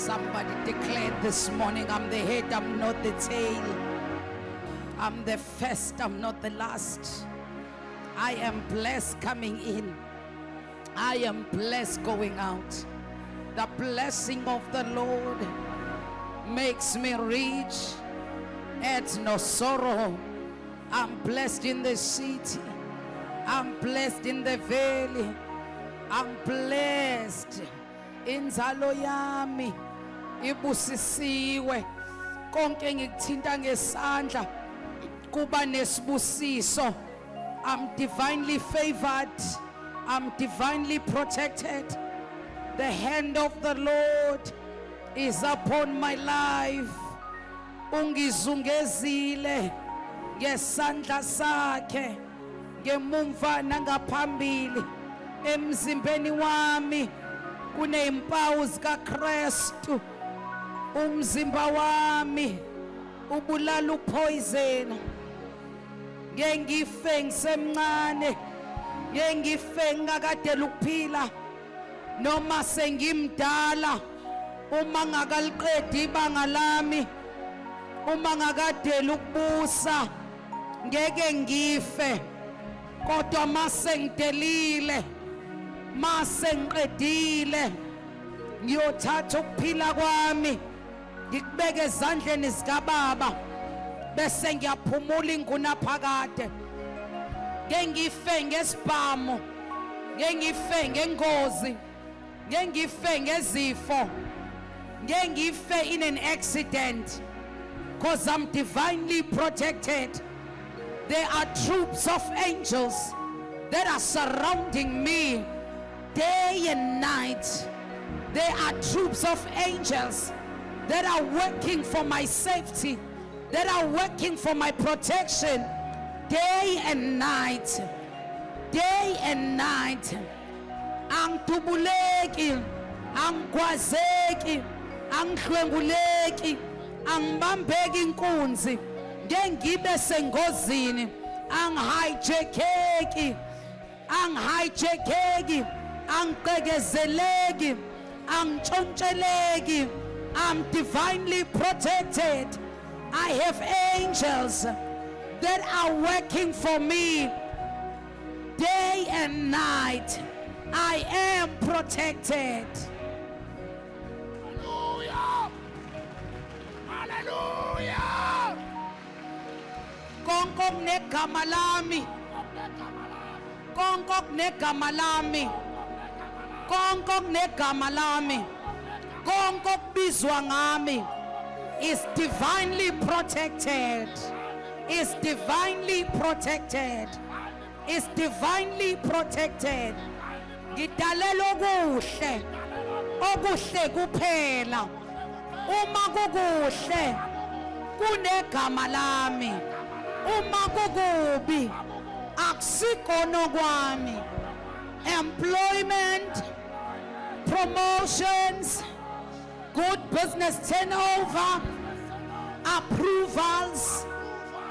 Somebody declared this morning, I'm the head, I'm not the tail. I'm the first, I'm not the last. I am blessed coming in. I am blessed going out. The blessing of the Lord makes me rich, adds no sorrow. I'm blessed in the city. I'm blessed in the valley. I'm blessed. Inzalo yami ibusisiwe. Konke ngikuthinta ngesandla kuba nesibusiso. I'm divinely favored. I'm divinely protected. The hand of the Lord is upon my life. Ungizungezile ngesandla sakhe, ngemumva nangaphambili. Emzimbeni wami kunezimpawu zikaKristu. Umzimba wami ubulala upoison. Ngengife ngisemncane, ngengife ngakadela ukuphila, noma sengimdala. Uma ngakaliqedi ibanga lami, uma ngakadela ukubusa, ngeke ngife. Kodwa mase ngidelile, mase ngiqedile, ngiyothatha ukuphila kwami ngikubeke ezandleni zikaBaba, bese ngiyaphumula ingunaphakade. Ngengife ngesibhamu, ngengife ngengozi, ngengife ngezifo, ngengife in an accident, because I'm divinely protected. There are troops of angels that are surrounding me day and night. There are troops of angels that are working for my safety, that are working for my protection day and night. Day and night. Angitubuleki, angigwazeki, angidlwenguleki, angibambeki inkunzi. Ngengibe sengozini, angihijackeki, angiqekezeleki, angitshontsheleki. I'm divinely protected. I have angels that are working for me day and night. I am protected. Hallelujah! Hallelujah! Konke okunegama lami, konke okunegama lami, konke okunegama lami, konke okubizwa ngami is divinely protected. Is divinely protected. Is divinely protected. Ngidalelwe okuhle, okuhle kuphela. Uma kukuhle kunegama lami, uma kukubi akusikho kwami. Employment, promotions, good business turnover, approvals,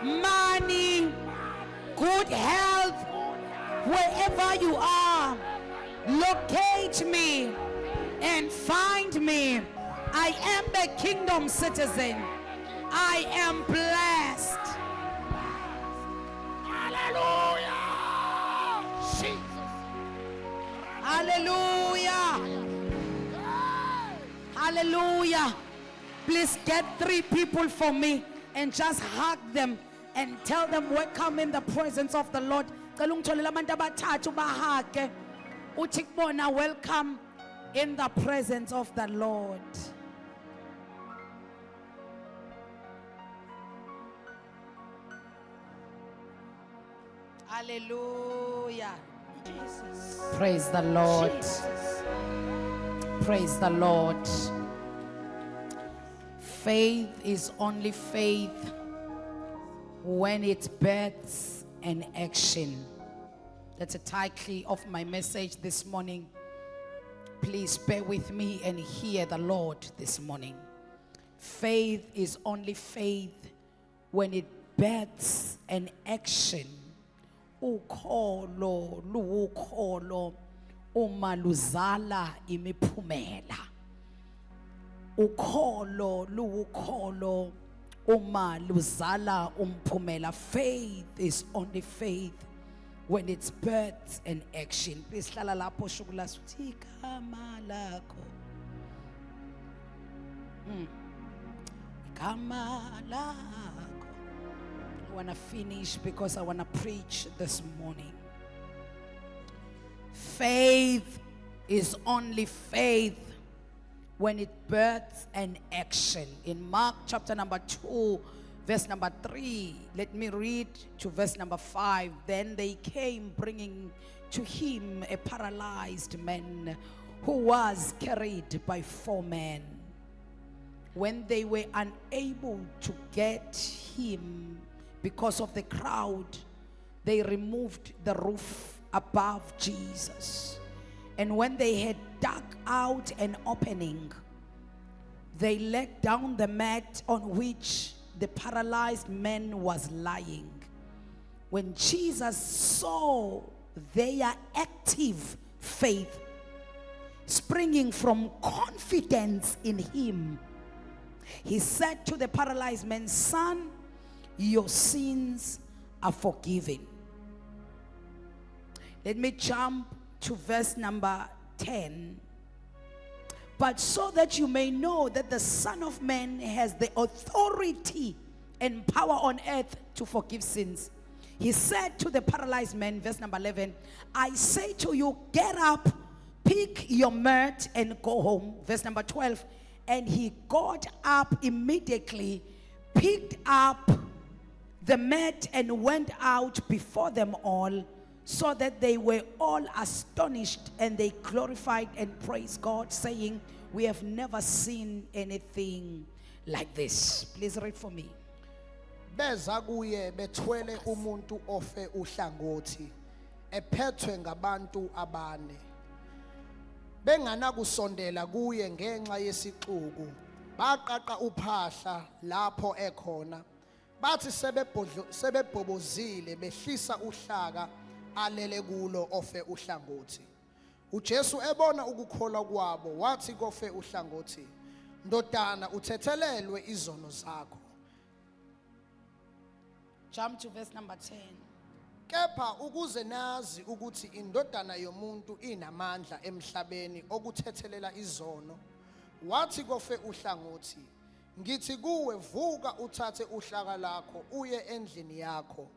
money, good health. Wherever you are, locate me and find me. I am a kingdom citizen. I am blessed. Hallelujah! Jesus! Hallelujah. Hallelujah. Please get 3 people for me and just hug them and tell them welcome in the presence of the Lord. Cela ungitholele abantu abathathu bahage. Uthi kubona welcome in the presence of the Lord. Hallelujah. Jesus. Praise the Lord. Jesus. Praise the Lord. Faith is only faith when it births an action. That's a title of my message this morning. Please bear with me and hear the Lord this morning. Faith is only faith when it births an action. Ukholo luwukholo uma luzala imiphumela. ukholo luwukholo uma luzala umphumela. Faith is only faith when it's birth and action. Please hlala lapho shukula suthi igama lakho. Igama lakho. I want to finish because I want to preach this morning. Faith is only faith when it births an action. In Mark chapter number 2, verse number 3, let me read to verse number 5. Then they came bringing to him a paralyzed man who was carried by 4 men. When they were unable to get him because of the crowd, they removed the roof above Jesus. And when they had dug out an opening, they let down the mat on which the paralyzed man was lying. When Jesus saw their active faith springing from confidence in him, he said to the paralyzed man, "Son, your sins are forgiven." Let me jump to verse number 10. But so that you may know that the Son of Man has the authority and power on earth to forgive sins, he said to the paralyzed man, verse number 11, "I say to you, get up, pick your mat and go home." Verse number 12, and he got up immediately, picked up the mat and went out before them all, so that they were all astonished, and they glorified and praised God, saying, "We have never seen anything like this." Please read for me. Beza kuye bethwele umuntu ofe uhlangothi ephethwe ngabantu abane. Bengana kusondela kuye ngenxa yesixuku, baqaqa uphahla lapho ekhona. Bathi sebebhobozile behlisa uhlaka alele kulo ofe uhlangothi. uJesu ebona ukukholwa kwabo wathi kofe uhlangothi, "Ndodana, uthethelelwe izono zakho." Jump to verse number 10. Kepha ukuze nazi ukuthi indodana yomuntu inamandla emhlabeni okuthethelela izono, wathi kofe uhlangothi, "Ngithi kuwe, vuka uthathe uhlaka lakho uye endlini yakho."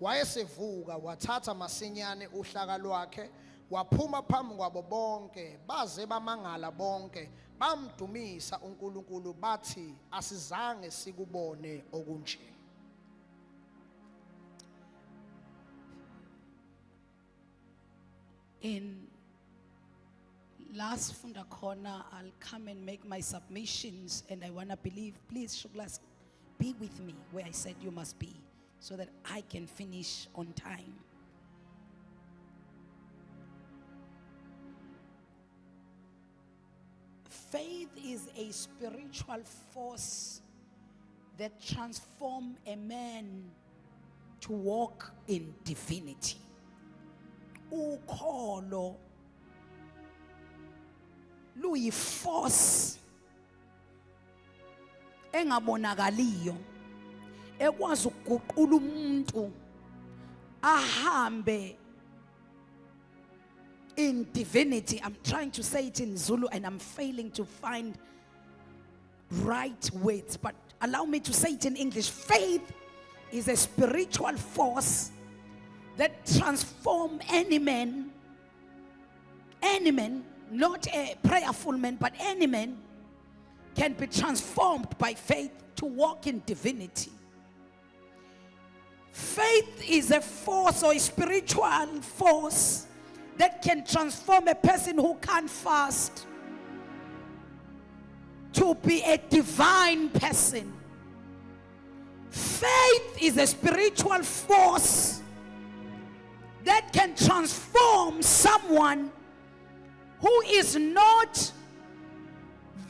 Wayesevuka wathatha masinyane uhlaka lwakhe, waphuma phambi kwabo bonke, baze bamangala bonke, bamdumisa uNkulunkulu bathi, "Asizange sikubone okunje." In last Funda Corner, I'll come and make my submissions, and I want to believe, please, Shuglas, be with me where I said you must be, so that I can finish on time. Faith is a spiritual force that transforms a man to walk in divinity. Ukholo luyiforce engabonakaliyo ekwazi ukuguqula umuntu ahambe in divinity. I'm trying to say it in Zulu and I'm failing to find right words, but allow me to say it in English. Faith is a spiritual force that transforms any man, not a prayerful man, but any man can be transformed by faith to walk in divinity. Faith is a force or a spiritual force that can transform a person who can't fast to be a divine person. Faith is a spiritual force that can transform someone who is not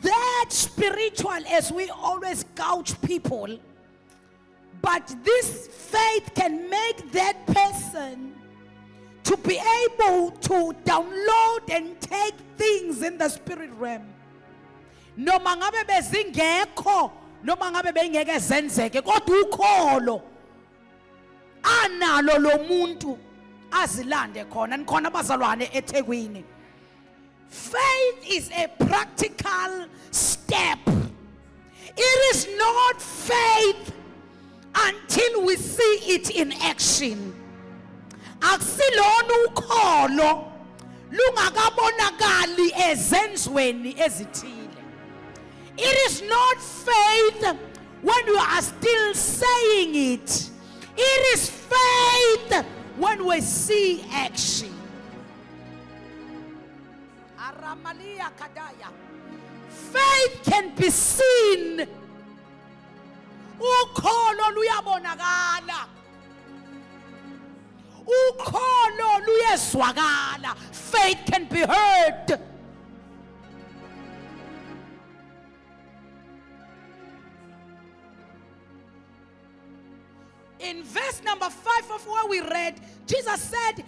that spiritual as we always gouge people, but this faith can make that person to be able to download and take things in the spirit realm. noma ngabe bezingekho noma ngabe bengeke zenzeke kodwa ukholo analo lo muntu azilande khona nikhona abazalwane eThekwini. Faith is a practical step. It is not faith until we see it in action. Akusilona ukholo lungakabonakali ezenzweni ezithile. It is not faith when you are still saying it. It is faith when we see action. Aramalia kadaya. Faith can be seen. Ukholo luyabonakala. Ukholo luyezwakala. Faith can be heard. In verse number 5 of what we read, Jesus said,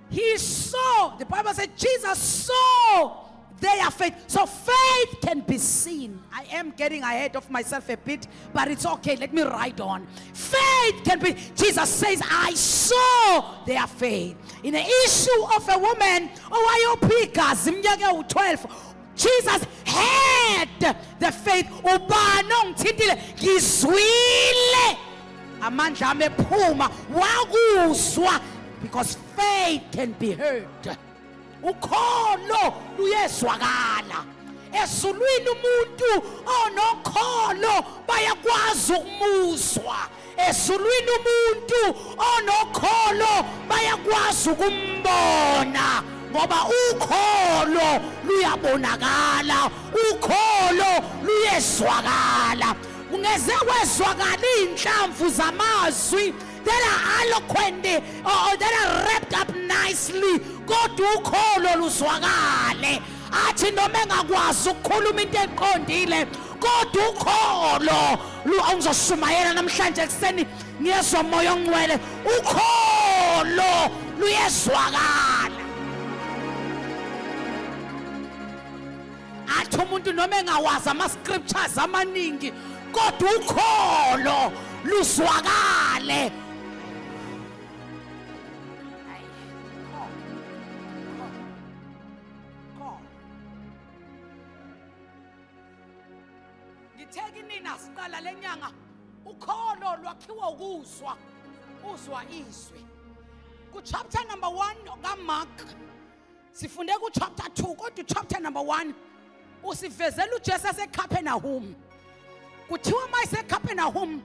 he saw, the Bible said, Jesus saw their faith. So faith can be seen. I am getting ahead of myself a bit, but it's okay. Let me write on. Faith can be, Jesus says, I saw their faith. In the issue of a woman, Zimyage 12, Jesus had the faith. Ubanong titile gizwile amandla amephuma wakuzwa, because faith can be heard. Ukholo luyezwakala. Ezulwini umuntu onokholo bayakwazi ukumuzwa. Ezulwini umuntu onokholo bayakwazi ukumbona, ngoba ukholo luyabonakala, ukholo luyezwakala. Ungeze kwezwakala inhlamvu zamazwi that are eloquent or that are wrapped up nicely, kodwa ukholo luzwakale. Athi noma engakwazi ukukhuluma into eqondile kodwa ukholo ungizoshumayela namhlanje ekseni ngiyezwa umoya ongcwele. Ukholo luyezwakala. Athi umuntu noma engawazi ama-scriptures amaningi kodwa ukholo luzwakale. Ngitheki nina siqala lenyanga ukholo lwakhiwa ukuzwa, uzwa izwi. Ku chapter number 1 kaMark sifunde ku chapter 2, kodwa chapter number 1 usivezela uJesu eseCapernaum. Kuthiwa mayise eCapernaum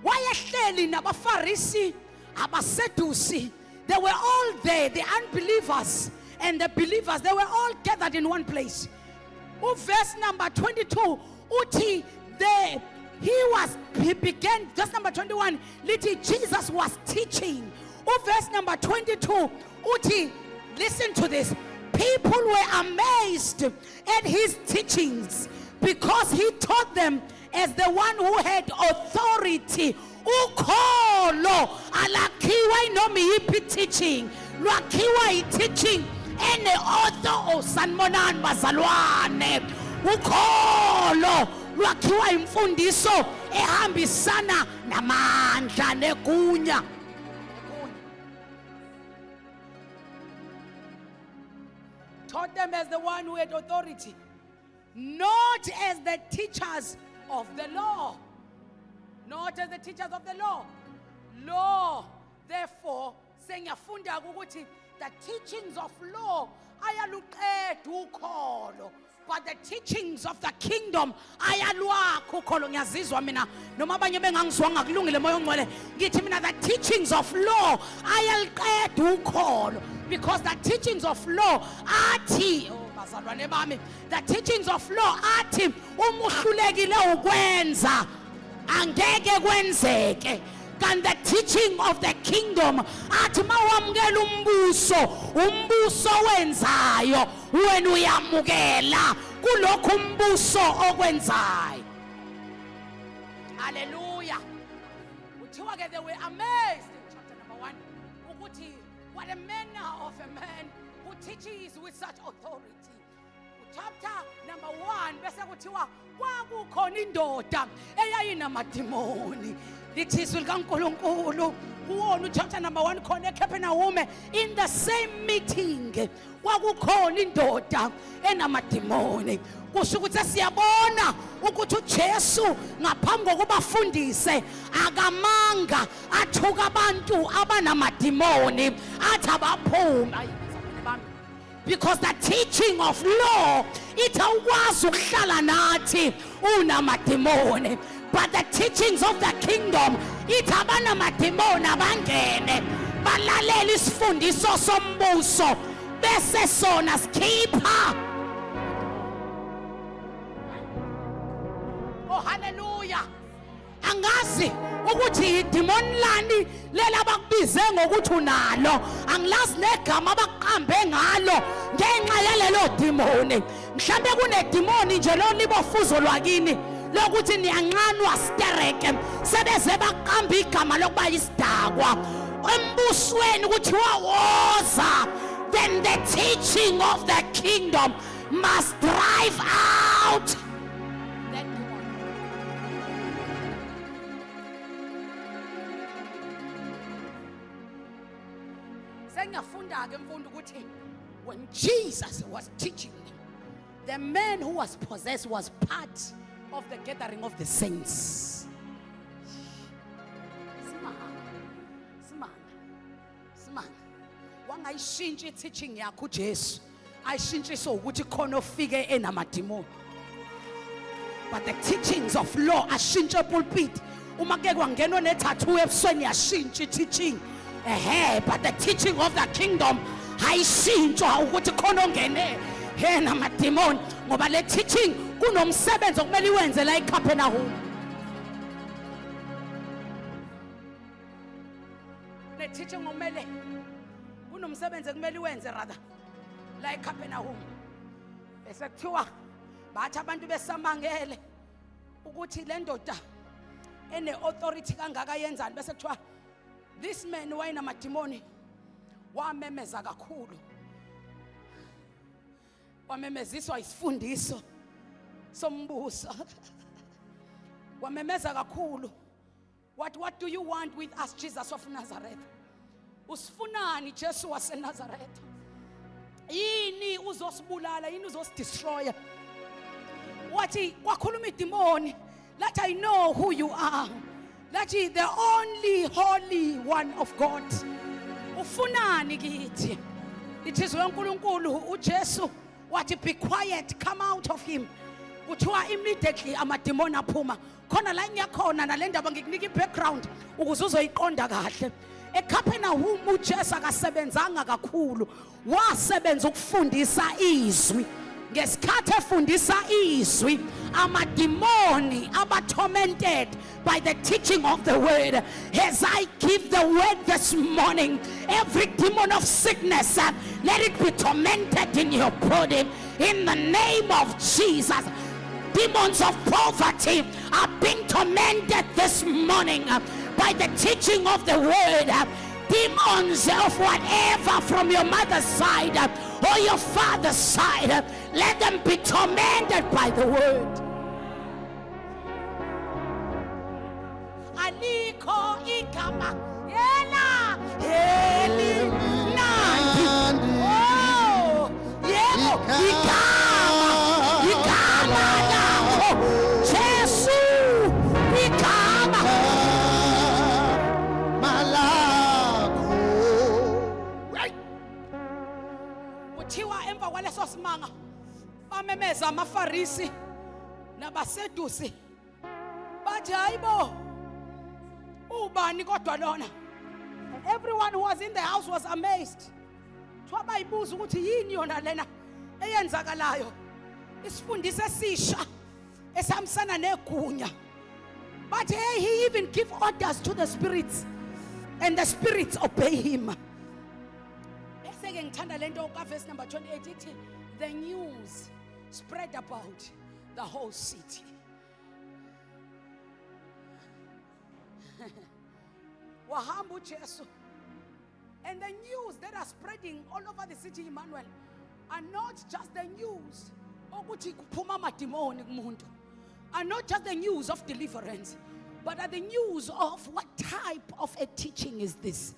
wayehleli nabaFarisi, abaSedusi. They were all there, the unbelievers and the believers. They were all gathered in one place. Verse number 22 uthi he began, verse number 21 lithi Jesus was teaching. Verse number 22 uthi, listen to this, people were amazed at his teachings because he taught them as the one who had authority. Ukholo alakhiwa inoma yiphi teaching, lwakhiwa teaching ene author osanmonani bazalwane. Ukholo lwakhiwa imfundiso ehambisana namandla negunya. Taught them as the one who had authority, not as the teachers of the law. Not as the teachers of the law. Law, therefore, saying ukuthi the teachings of law ayaluqeda ukholo, but the teachings of the kingdom ayalwakha ukholo. Ngiyazizwa mina noma abanye bengangizwanga kulungile moya ongcwele, ngithi mina the teachings of law ayaluqeda ukholo, because the teachings of law athi bazalwane bami, the teachings of law athi uma uhlulekile ukwenza angeke kwenzeke. Can the teaching of the kingdom athi mawamukela umbuso wenzayo wena uyamukela kulokho umbuso okwenzayo. Hallelujah. Uthiwa ke they were amazed in chapter number 1 ukuthi what a manner of a man who teaches with such authority. chapter number 1 bese kuthiwa kwakukhona indoda eyayinamadimoni. Lithi izwi likaNkulunkulu kuwona chapter number 1 khona eCapernaum. In the same meeting kwakukhona indoda enamadimoni. Kusho ukuthi siyabona ukuthi uJesu ngaphambi kokubafundise akamanga athuka abantu abanamadimoni athi abaphuma. Because the teaching of law itawukwazi ukuhlala nathi unamadimoni, but the teachings of the kingdom ithi abanamadimoni abangene balalele isifundiso sombuso bese sona sikhipha. Oh hallelujah. Angazi ukuthi idemon lani lela bakubize ngokuthi unalo, angilazi negama abaqambe ngalo ngenxa yalelo demoni. Mhlambe kunedemoni nje lo libofuzo lwakini lokuthi niyanqanwa stereke sebeze baqamba igama lokuba isidakwa embusweni kuthiwa woza. Then the teaching of the kingdom must drive out that demon. Sengiyafunda ke mfundo ukuthi when Jesus was teaching, the man who was possessed was part of the gathering of the saints. Simanga. Wangayishintsha teaching yakho uJesu. Ayishintshise ukuthi khona ofike enamadimoni. But the teachings of law ashintshe pulpit. Uma ke kwangenwa nethathu ebusweni yashintsha teaching. But the teaching of the kingdom ayishintshwa ukuthi khona ongene enamadimoni ngoba le teaching kunomsebenzi okumele iwenze la eCapernaum. Le teaching omele kunomsebenzi okumele iwenze rather la eCapernaum. Bese kuthiwa bathi abantu besamangele ukuthi le ndoda ene authority kangaka yenzani. Bese kuthiwa this man wayinamadimoni wamemeza kakhulu, wamemeziswa isifundiso sombuso. Wamemeza kakhulu. What do you want with us, Jesus of Nazareth? Usifunani Jesu wase Nazareth? Yini uzosibulala, yini uzosdestroy? Wathi kwakhuluma idemoni, let I know who you are. That is the only holy one of God. Ufunani kithi? It is uNkulunkulu uJesu wathi be quiet, come out of him. Kuthiwa immediately amademoni aphuma. Khona la ngiyakhona nalendaba ngikunika ibackground ukuze uzoyiqonda kahle. eCapernaum uJesu akasebenzanga kakhulu, wasebenza ukufundisa izwi. Ngesikhathi efundisa izwi, amademoni aba-tormented by the teaching of the word. As I give the word this morning, every demon of sickness, let it be tormented in your body in the name of Jesus. Demons of poverty are being tormented this morning by the teaching of the word. Demons of whatever from your mother's side or your father's side, let them be tormented by the word. Aliko igama yela eli nandi. Oh, yebo igama lakho Jesu, igama malakho. Kuthiwa emva kwaleso simanga bamemeza amaFarisi nabaSedusi bathi hayibo ubani kodwa lona. And everyone who was in the house was amazed. Thwa bayibuza ukuthi yini yona lena eyenzakalayo, isifundise esisha esamsana negunya. But hey, he even give orders to the spirits and the spirits obey him. Bese ke ngithanda lento ka verse number 28 ithi the news spread about the whole city. Wahamba uJesu, and the news that are spreading all over the city, Emmanuel, are not just the news ukuthi kuphuma amadimoni kumuntu are not just the news of deliverance, but are the news of what type of a teaching is this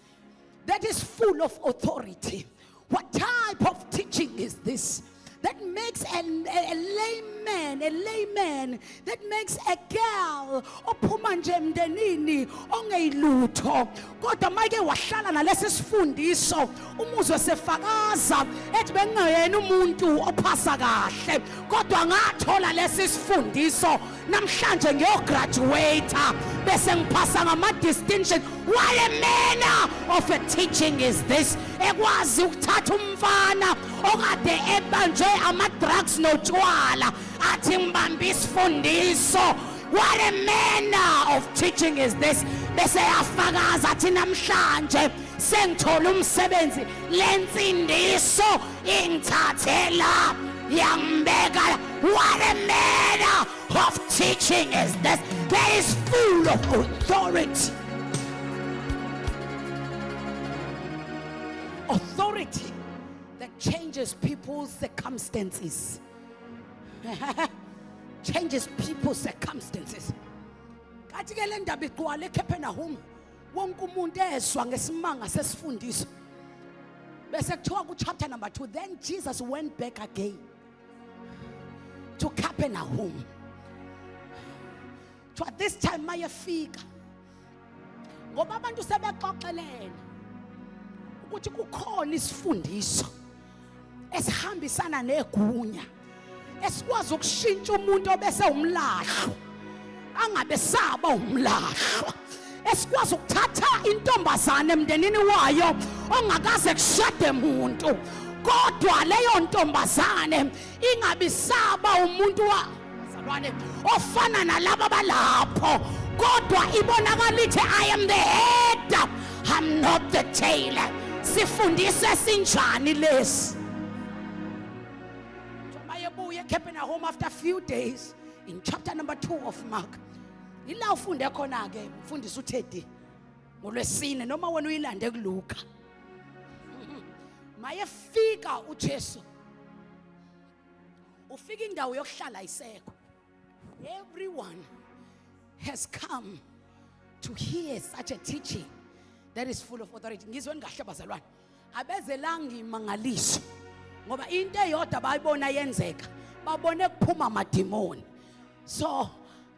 that is full of authority. What type of teaching is this that makes a layman, that makes a girl ophuma nje emndenini ongeyilutho kodwa make wahlala nalesi sifundiso umuzwe sefakaza ethi bengayena umuntu ophasa kahle kodwa ngathola lesi sifundiso namhlanje ngiyograduate bese ngiphasa ngama distinction. What a manner of a teaching is this? Ekwazi ukuthatha umfana okade ebanjwe ama drugs notshwala athi ngibambe isifundiso. What a manner of teaching is this? Bese yafakaza athi namhlanje sengithola umsebenzi lensindiso ingithathela yangibeka. What a manner of teaching is this? That is full of authority. Authority that changes people's circumstances. Changes people's circumstances. Kathi ke le ndaba igcwale eCapernaum wonke umuntu ezwa ngesimanga sesifundiso. Bese kuthiwa ku chapter number 2, then Jesus went back again to Capernaum. So at this time mayefika ngoba abantu sebexoxelene ukuthi kukhona isifundiso esihambisana negunya esikwazi ukushintsha umuntu obese umlahlo angabe saba umlahlo, esikwazi ukuthatha intombazane emndenini wayo ongakaze kushade umuntu kodwa leyo ntombazane ingabe saba umuntu wazalwane ofana nalabo balapho kodwa ibonakala ithi I am the head, I'm not the tail. Sifundise sinjani lesi? Mayebuye eCapernaum after a few days in chapter number 2 of Mark. Ila ufunde khona ke mfundisi uThedi ngolwesine noma wena uyilande kuLuka. Mayefika uJesu ufika indawo yokuhlala isekho. Everyone has come to hear such a teaching that is full of authority. Ngizwe ngahle bazalwane abezelanga imangaliso ngoba into eyodwa bayibona yenzeka babone kuphuma amadimoni. So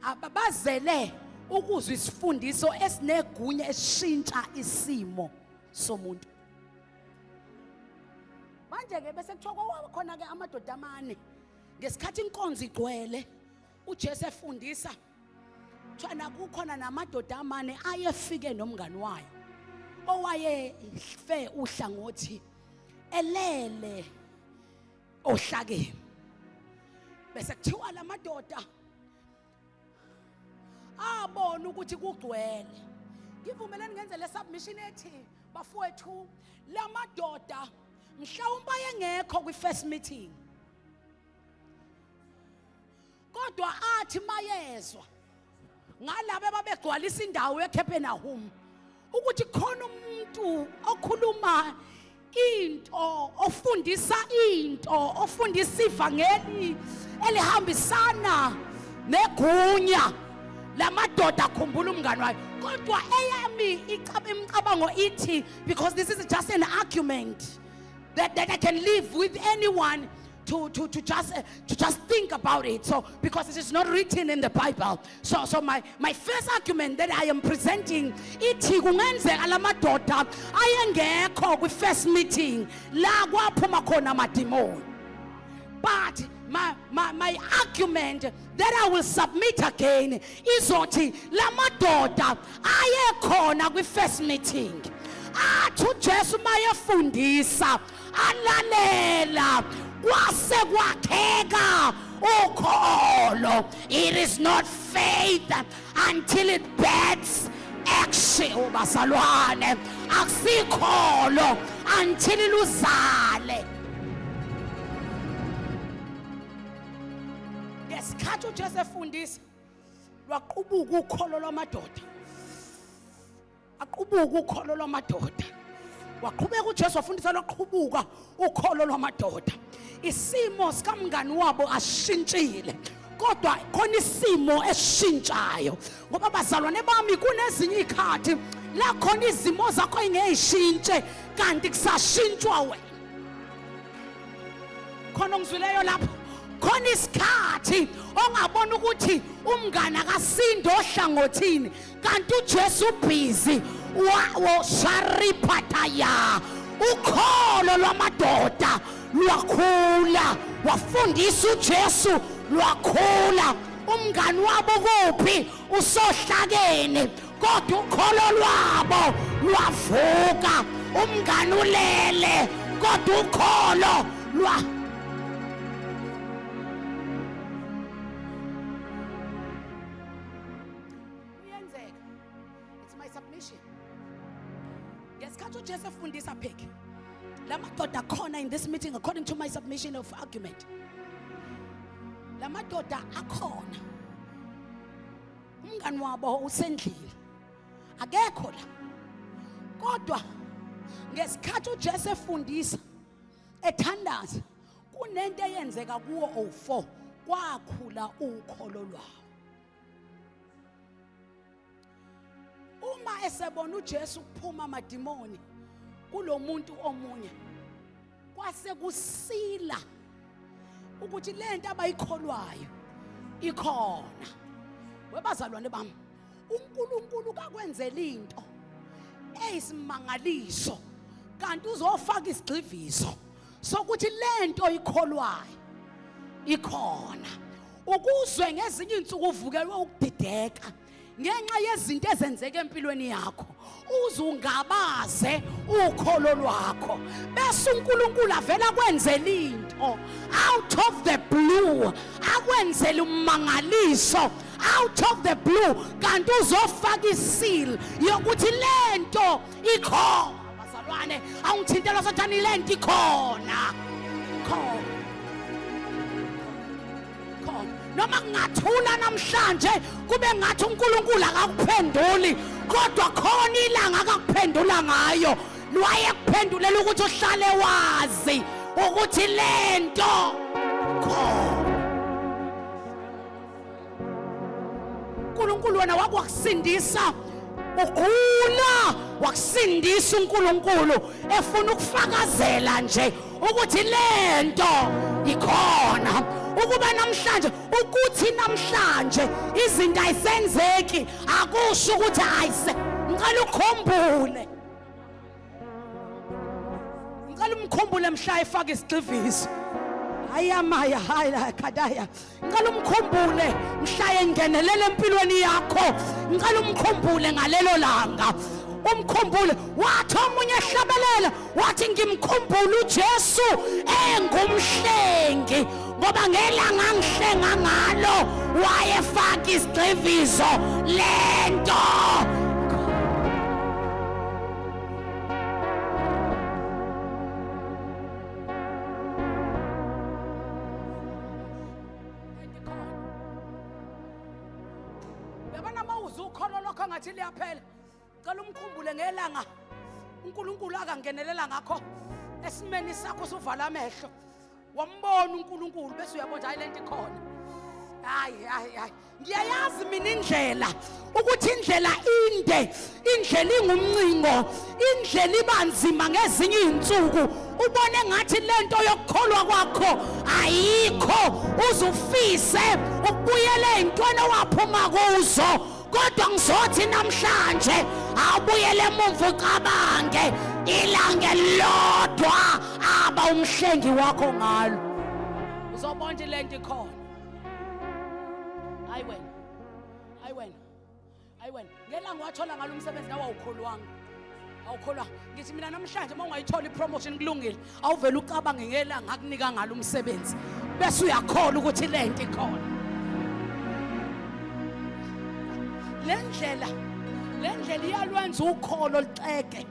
ababazele ukuzwa isifundiso esinegunya esishintsha isimo somuntu. Manje ke bese kuthiwa khona ke amadoda amane ngesikhathi inkonzo igcwele uJesu efundisa thana kukhona namadoda amane ayefike nomngani wayo owayefe uhlangothi elele ohlakeni. Bese kuthiwa lamadoda abona ukuthi kugcwele. Ngivumelani ngenze le submission ethi bafowethu lamadoda mhlawumbe ayengekho kwi first meeting kodwa athi mayezwa ngalabe babegcwalisa indawo eCapernaum ukuthi khona umuntu okhuluma into ofundisa ivangeli elihambisana negunya lamadoda akhumbula umngani wayo kodwa eyami imicabango ithi because this is just an argument that I can live with anyone to just think about it. So because it is not written in the Bible. So my first argument that I am presenting ithi kungenzeka lamadoda ayengekho kwi first meeting la kwaphuma khona amadimoni. But my argument that I will submit again is ukuthi lamadoda ayekhona kwi first meeting. Athu Jesu mayefundisa alalela kwase kwakheka ukholo. It is not faith until it bets action. Bazalwane akusikholo until iluzale. Ngesikhathi uJesu efundisa lwaqubuka ukholo lwamadoda. Aqubuka ukholo lwamadoda. Waqhubeka uJesu wafundisa lwaqhubuka ukholo lwamadoda. isimo sikamngani wabo ashintshile kodwa khona isimo esishintshayo ngoba bazalwane bami kunezinye ikhathi la khona izimo zakho ingeyishintshe kanti kusashintshwa wena khona ngizwileyo lapho khona isikhathi ongabona ukuthi umngane akasindi ohlangothini kanti uJesu busy wo sharipataya ukholo lwamadoda lwakhula wafundisa uJesu lwakhula umngani wabo kuphi usohlakene kodwa ukholo lwabo lwavuka umngani ulele kodwa ukholo uyenzeka. It's my submission. Ngesikhathi uJesu efundisa pheki lamadoda khona in this meeting according to my submission of argument lamadoda akhona umngani wabo usendlini akekho la kodwa ngesikhathi uJesu efundisa ethandaza kunento eyenzeka kuwo o4 kwakhula ukholo lwawo uma esebona uJesu kuphuma amadimoni kulomuntu omunye kwase kusila ukuthi lento abayikholwayo ikhona webazalwane bami uNkulunkulu kakwenzela into eyisimangaliso kanti uzofaka isigcivizo sokuthi lento ikholwayo ikhona ukuzwe ngezinye insuku uvukelwe ukudideka ngenxa yezinto ezenzeke empilweni yakho uzungabaze ukholo lwakho bese uNkulunkulu avela kwenzela into out of the blue akwenzela umangaliso out of the blue kanti uzofaka iseal yokuthi lento ikhona bazalwane awungithintela sathani lento ikhona khona noma kungathula namhlanje kube ngathi uNkulunkulu akakuphenduli kodwa khona ilanga akakuphendula ngayo lwayekuphendulela ukuthi uhlale wazi ukuthi lento khona uNkulunkulu wena wakwakusindisa ugula wakusindisa uNkulunkulu efuna ukufakazela nje ukuthi lento ikhona ukuba namhlanje ukuthi namhlanje izinto ayisenzeki akusho ukuthi ayise ngicela ukukhumbule ngicela umkhumbule mhla efaka isigcivizo ayamaya hayla kadaya ngicela umkhumbule mhla engenelele empilweni yakho ngicela umkhumbule ngalelo langa umkhumbule wathi omunye ehlabelela wathi ngimkhumbule uJesu engumhlengi ngoba ngelanga ngihlenga ngalo wayefaka isigcivizo lento yabona mawuzu ukholo lokho ngathi liyaphela cela umkhumbule ngelanga uNkulunkulu akangenelela ngakho esimeni sakho sovala amehlo wambona uNkulunkulu bese uyabona hayi lento ikhona hayi ngiyayazi mina indlela ukuthi indlela inde indlela ingumncingo indlela ibanzima ngezinye izinsuku ubone ngathi lento yokukholwa kwakho ayikho uzufise ukubuyela ezintweni owaphuma kuzo kodwa ngizothi namhlanje awubuyele emuva ucabange ilanga lodwa aba umhlengi wakho ngalo uzobona lento ikhona hayi wena ngelanga wathola ngalo umsebenzi nawe awukholwanga ngithi mina namhlanje uma ungayithola ipromotion kulungile awuvela ucabange ngelanga akunika ngalo umsebenzi bese uyakhola ukuthi lento ikhona lendlela iyalwenza ukholo liceke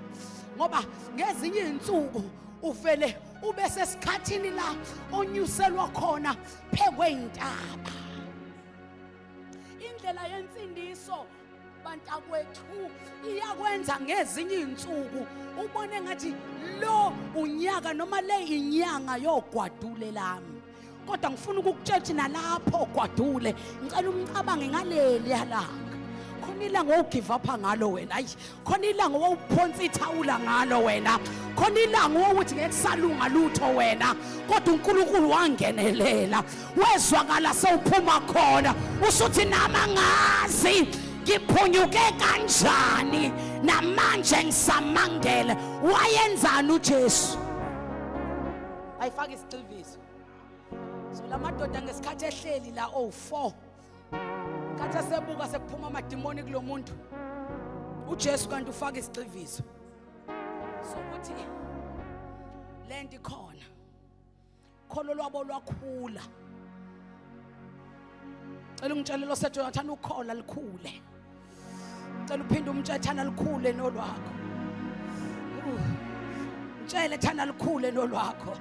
ngoba ngezinye izinsuku uvele ube sesikhathini la onyuselwa khona phekwe intaba indlela yensindiso bantakwethu iyakwenza ngezinye izinsuku ubone ngathi lo unyaka noma le inyanga yogwadule lami. Kodwa ngifuna ukukutshela nalapho ogwadule ngicela umcabange ngaleli yalanga. Khona ilanga ogive up ngalo wena. Ayi, khona ilanga owuphonsa ithawula ngalo wena. Khona ilanga ukuthi ngeke salunga lutho wena. Kodwa uNkulunkulu wangenelela. Wezwakala sewuphuma khona. Usuthi nama ngazi ngiphunyuke kanjani namanje ngisamangele. Wayenzani uJesu? Ayifaka isiciviso. So lamadoda ngesikhathi ehleli la 4 kathi sebuka sekuphuma amadimoni kulo muntu uJesu kanti ufaka isiciviso sokuthi lento ikhona kholo lwabo lwakhula. Cela ungitshele lo sethu uyathanda ukukhola likhule. Cela uphinde umtshethana likhule nolwakho. Mtshele thana likhule nolwakho.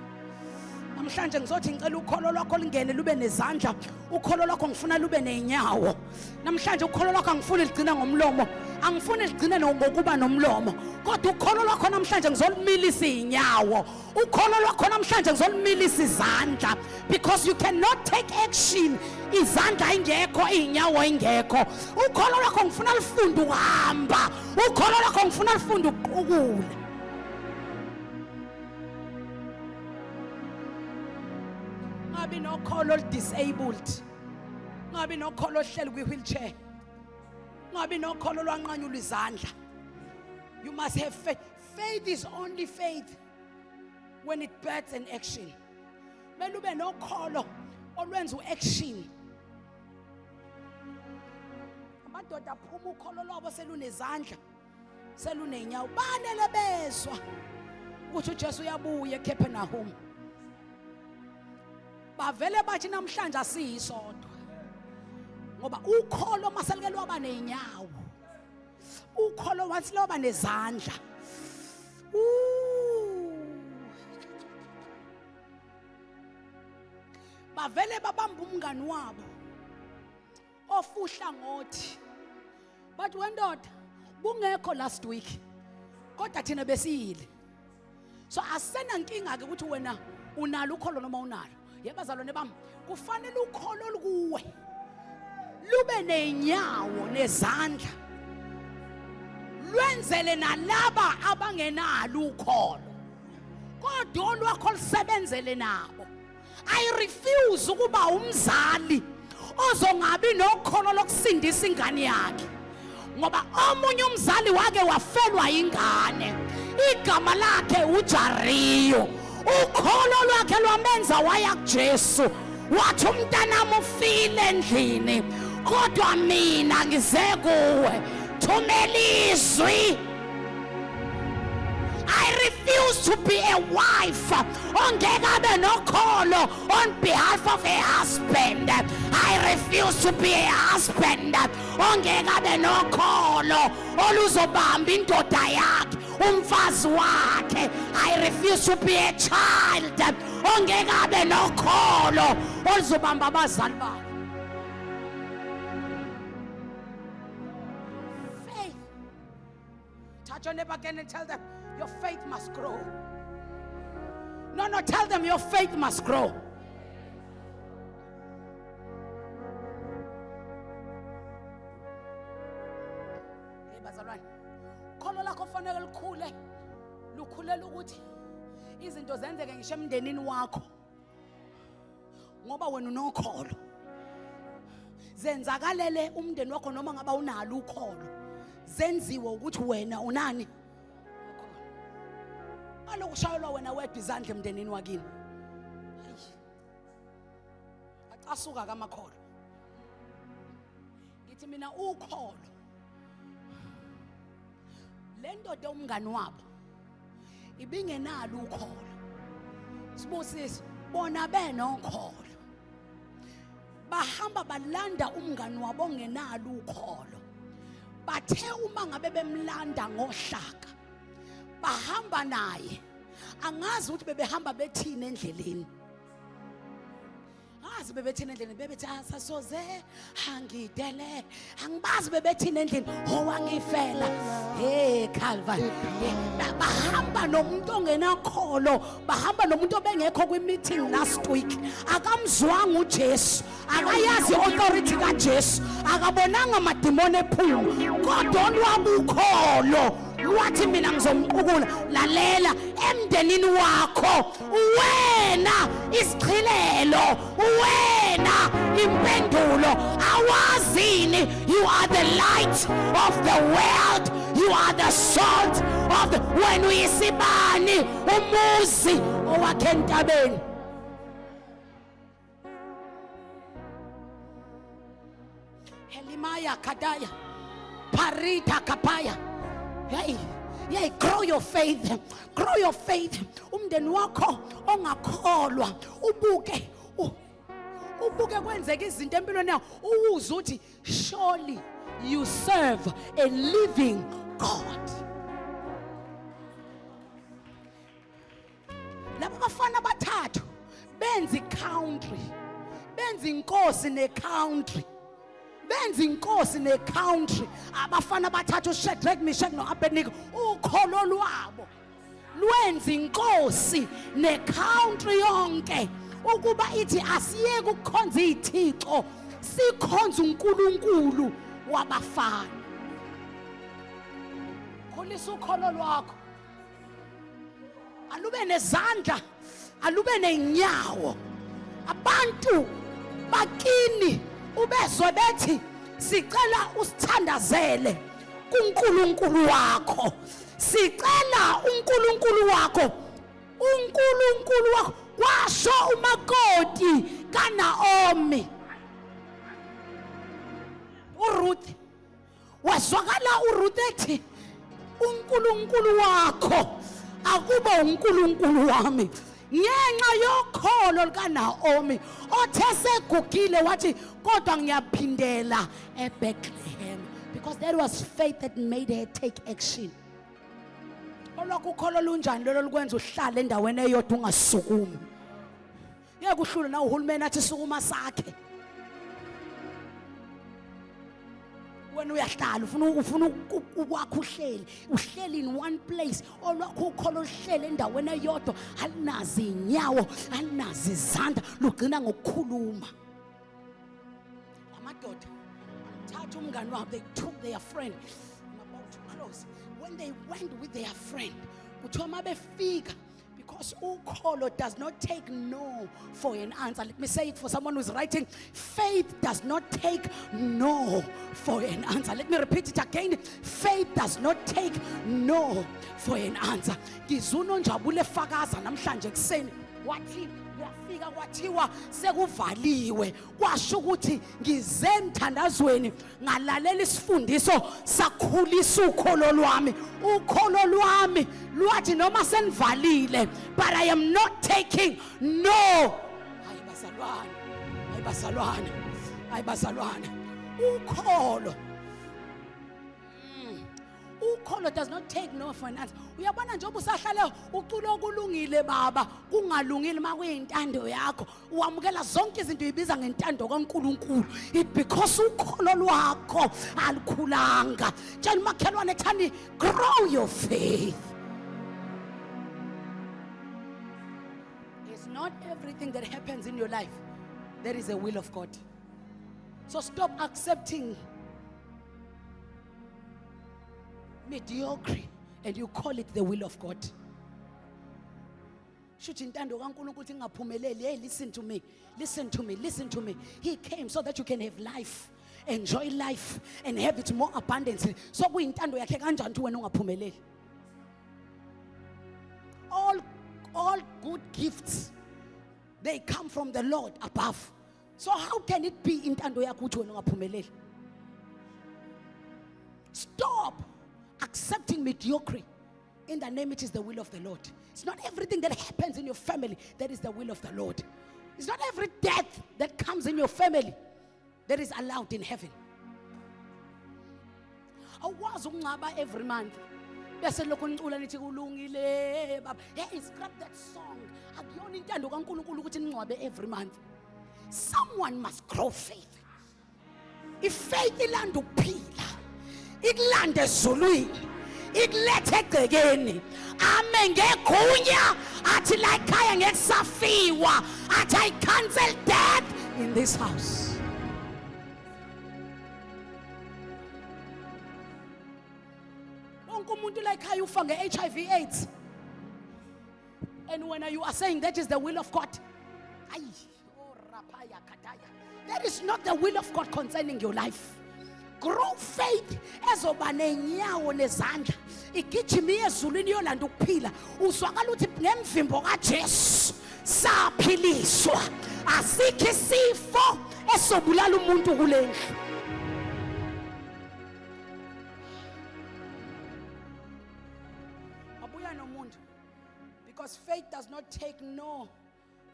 Namhlanje ngizothi ngicela ukholo lwakho lingene lube nezandla. Ukholo lwakho ngifuna lube nezinyawo. Namhlanje ukholo lwakho angifuni ligcina ngomlomo. Angifuni ligcine ngokuba nomlomo. Kodwa ukholo lwakho namhlanje ngizolumilisa izinyawo. Ukholo lwakho namhlanje ngizolumilisa izandla. Because you cannot take action izandla ingekho izinyawo ingekho. Ukholo lwakho ngifuna lifunde ukuhamba. Ukholo lwakho ngifuna lifunde ukuqukula. Ngabi nokholo disabled. Ngabi nokholo ohleli kwi-wheelchair. Ngabi nokholo lwanqanyulwa izandla. You must have faith. Faith is only faith when it births an action. Mele ube nokholo olwenza u-action. Amadoda aphuma ukholo lwabo selunezandla, seluney'nyawo. Banele bezwa ukuthi uJesu uyabuya eCapernaum. Bavele bathi namhlanje asiyisodwa. Ngoba ukholo maselike lwaba nezinyawo. Ukholo wathi loba nezandla. Bavele babamba umngani wabo ofuhla ngothi. But wendoda bungekho last week. Kodwa thina besiyile. So asena nkinga ke ukuthi wena unalo ukholo noma unalo. Yebo bazalwane bami, kufanele ukholo lukuwe lube nezinyawo nezandla. Lwenzele nalaba abangenalo ukholo. Kodwa olwakho lusebenzele nabo. I refuse ukuba umzali ozongabi nokholo lokusindisa ingane yakhe. Ngoba omunye umzali wake wafelwa ingane. Igama lakhe uJariyo. Ukholo lwakhe lwamenza waya kuJesu. Wathi umntanami ufile endlini. Kodwa mina ngize kuwe. Thumela izwi. I refuse to be a wife ongeke abe nokholo on behalf of a husband. I refuse to be a husband ongeke abe nokholo oluzobamba indoda yakhe umfazi wakhe. I refuse to be a child ongeke abe nokholo oluzobamba abazali bakhe. Faith. Touch your neighbor again and tell them your faith must grow. No, tell them your faith must grow. Hey bazalwane, kholo lakho fanele likhule. Lukhulela ukuthi izinto zenzeke ngisho emndenini wakho. Ngoba wena unokholo. Zenzakalele umndeni wakho noma ngaba unalo ukholo. Zenziwe ukuthi wena unani? Alokushayelwa wena wedwa izandla emndenini wakini. Acasuka kamakholo. Ngithi mina ukholo. Le ndoda umngani wabo ibingenalo ukholo. Sibusisi bona benokholo. Bahamba balanda umngani wabo ongenalo ukholo. Bathe uma ngabe bemlanda ngohlaka bahamba naye, angazi ukuthi bebehamba bethini endleleni. angibazi bebethina endlini bebethi asasoze angidele angibazi bebethina endlini owangifela hey Calvary bahamba nomuntu ongenakholo bahamba nomuntu obengekho kwi-meeting last week akamzwanga uJesu akayazi authority kaJesu akabonanga amadimoni ephuma kodwa olwabukholo lwathi mina ngizomqukula lalela emndenini wakho wena isichilelo wena impendulo awazini you are the light of the world you are the salt of the when uyisibani umuzi owakhe entabeni Helimaya kadaya parita kapaya Hey, grow your faith. Grow your faith. Umndeni wakho ongakholwa ubuke kwenzeka izinto empilweni yakho uwuze uthi surely you serve a living God. Laba bafana bathathu benza country. Benza inkosi ne-country. Benza inkosi ne-country abafana bathathu uShadrach Meshach no-Abednego ukholo lwabo lwenza inkosi ne-country yonke ukuba ithi asiyeke ukukhonza izithixo sikhonza uNkulunkulu wabafana kholisa ukholo lwakho alube nezandla alube nenyawo abantu bakini ubezwe bethi sicela usithandazele kuNkulunkulu wakho sicela uNkulunkulu wakho kwasho umakoti kaNaomi uRuth wazwakala uRuth ethi uNkulunkulu wakho akuba uNkulunkulu wami ngenxa yokholo likaNaomi othe segugile wathi kodwa ngiyaphindela eBethlehem because there was faith that made her take action. Olwakho ukholo lunjani lolo lukwenza uhlale endaweni eyodwa ungasukumi yeke uhlule na uhulumeni athi sukuma sakhe wena uyahlala ufuna ukwakho uhleli in one place olwakho ukholo uhlele endaweni eyodwa alinazi inyawo alinazi izandla lugcina ngokukhuluma amadoda amthatha umngani wabo they took their friend I'm about to close when they went with their friend kuthiwa mabefika because ukholo does not take no for an answer. Let me say it for someone who's writing. Faith does not take no for an answer. Let me repeat it again. Faith does not take no for an answer. Ngizuno njabule fakaza namhlanje kuseni wathi yafika kwathiwa sekuvaliwe kwasho ukuthi ngize emthandazweni ngalalela isifundiso sakhulisa ukholo lwami lwathi noma senivalile but I am not taking no ayibazalwane ukholo does not take no for an answer. Uyabona njengoba usahlale ucula okulungile baba kungalungile makuyintando yakho uwamukela zonke izinto uyibiza ngentando kaNkulunkulu it because ukholo lwakho alikhulanga tshela umakhelwane thandi grow your faith. It's not everything that happens in your life that is the will of God. So stop accepting mediocre and you call it the will of God. Shuthi intando kaNkulunkulu ingaphumeleli. Hey, listen to me. He came so that you can have life, enjoy life and have it more abundantly. So kuyintando yakhe kanjani wena ungaphumeleli? All good gifts they come from the Lord above. So how can it be intando yakho ukuthi wena ungaphumeleli? Stop accepting mediocrity. In the name, it is the will of the Lord. It's not everything that happens in your family that is the will of the Lord. It's not every death that comes in your family that is allowed in heaven. Awazi ukungcaba every month. Bese lokho nicula nithi kulungile baba. Hey, scrap that song. Akuyona intando kaNkulunkulu ukuthi ningcwabe every month. Someone must grow faith. If faith ilanda ukuphila, ikulanda ezulwini, ikulethe egcekeni, ame ngegunya athi la ekhaya ngekusafiwa, athi I cancel death in this house. Wonke umuntu la ekhaya ufa nge-HIV AIDS. And when you are saying that is the will of God, that is not the will of God concerning your life. Grow faith ezoba nenyawo nezandla igijima ezulwini yolanda ukuphila uzwakala uthi ngemvimbo kaJesu saphiliswa asikho isifo esobulala umuntu kulendlu. Abuya nomuntu, because faith does not take no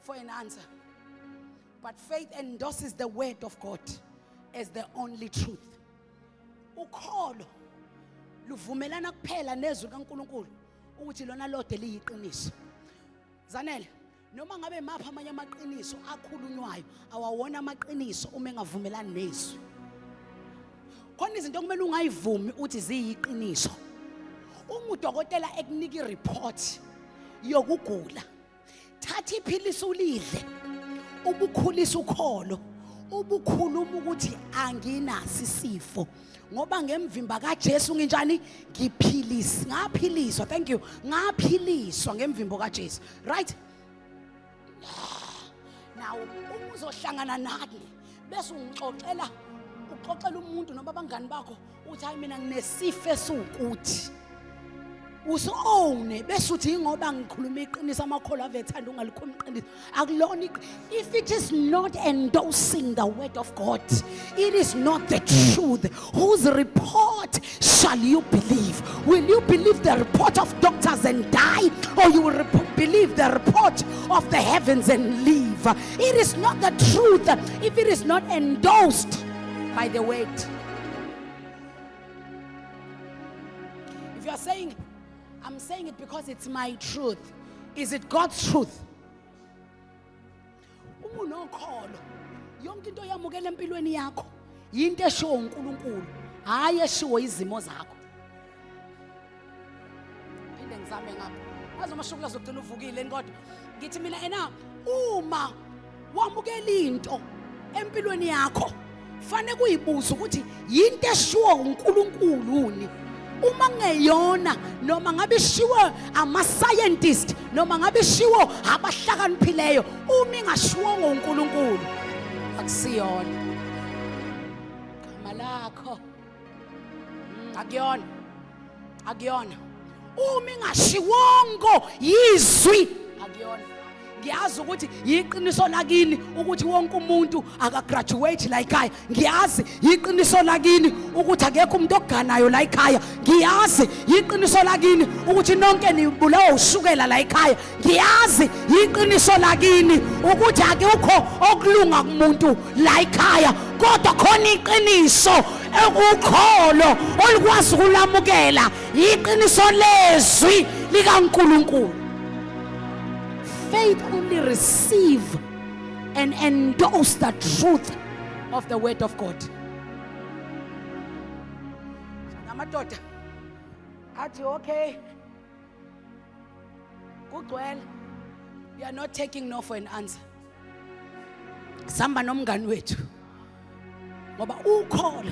for an answer, but faith endorses the word of God as the only truth. Ukholo luvumelana kuphela nezwi kaNkuluNkulu ukuthi lona lode liyiqiniso. Zanele, noma ngabe mapha amanye amaqiniso akhulunywayo awawona amaqiniso uma engavumelani nezwi. Khona izinto kumele ungayivumi uthi ziyiqiniso. Uma udokotela ekunika ireport yokugula, thatha iphilisi ulidle, ubukhulisa ukholo, ubukhuluma ukuthi anginasi isifo. Ngoba ngemvimba kaJesu nginjani ngiphiliswa, ngaphiliswa, thank you, ngaphiliswa ngemvimbo kaJesu, right? Now uzohlangana nani bese ungixoxela umuntu noma abangani bakho uthi hayi mina nginesifo esukuthi uso-own bese uthi ngoba ngikhuluma iqiniso amakholo avethanda ungalikhuluma iqiniso akulona. If it is not endorsing the word of God, it is not the truth. Whose report shall you believe? Will you believe the report of doctors and die, or you will believe the report of the heavens and live? It is not the truth if it is not endorsed by the word. If you are saying I'm saying it because it's my truth, is it God's truth? Uma unokholo, yonke into yamukela empilweni yakho yinto eshiwo uNkulunkulu, hayi eshiwo izimo zakho. Phinde ngizame ngapha. Azo mashukela zogcina uvukile kodwa ngithi mina ena uma wamukela into empilweni yakho, fanele kuyibuza ukuthi yinto eshiwo uNkulunkulu ni. Uma ngeyona noma ngabe ishiwo ama-scientist noma ngabe ishiwo abahlakaniphileyo, uma ingashiwongo uNkulunkulu akusiyona. Gama lakho akuyona. Uma ingashiwongo yizwi akuyona. Ngiyazi ukuthi yiqiniso lakini ukuthi wonke umuntu akagraduate la ekhaya. Ngiyazi yiqiniso lakini ukuthi akekho umuntu oganayo la ekhaya. Ngiyazi yiqiniso lakini ukuthi nonke nibulawa ushukela la ekhaya. Ngiyazi yiqiniso lakini ukuthi akekho okulunga kumuntu la ekhaya. Kodwa khona iqiniso ekukholo olikwazi ukulamukela, iqiniso lezwi likaNkulunkulu. Faith only receive and endorse the truth of the word of God. Namadoda athi okay, kugcwele, we are not taking no for an answer. Samba nomngani wethu ngoba ukholo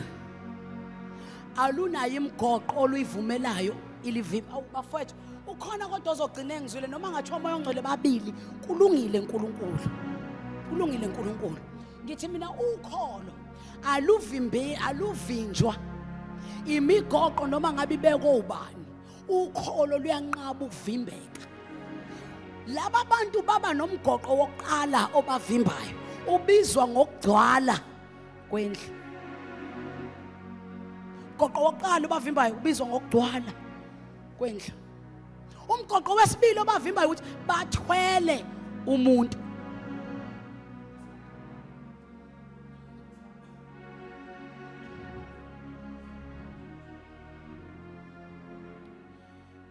alunayo imgoqo oluyivumelayo ilivimba awubafethu. Ukhona kodwa ozogcina engizwile noma ngathiwa moya ongcwele babili kulungile uNkulunkulu. Ngithi mina ukholo aluvinjwa imigoqo noma ngabe ibekwe ubani. Ukholo luyanqaba ukuvimbeka. Laba bantu baba nomgoqo wokuqala obavimbayo ubizwa ngokugcwala kwendlu. Ugoqo wokuqala obavimbayo ubizwa ngokugcwala kwendlu. Umgoqo wesibili obavimbayo ukuthi bathwele umuntu.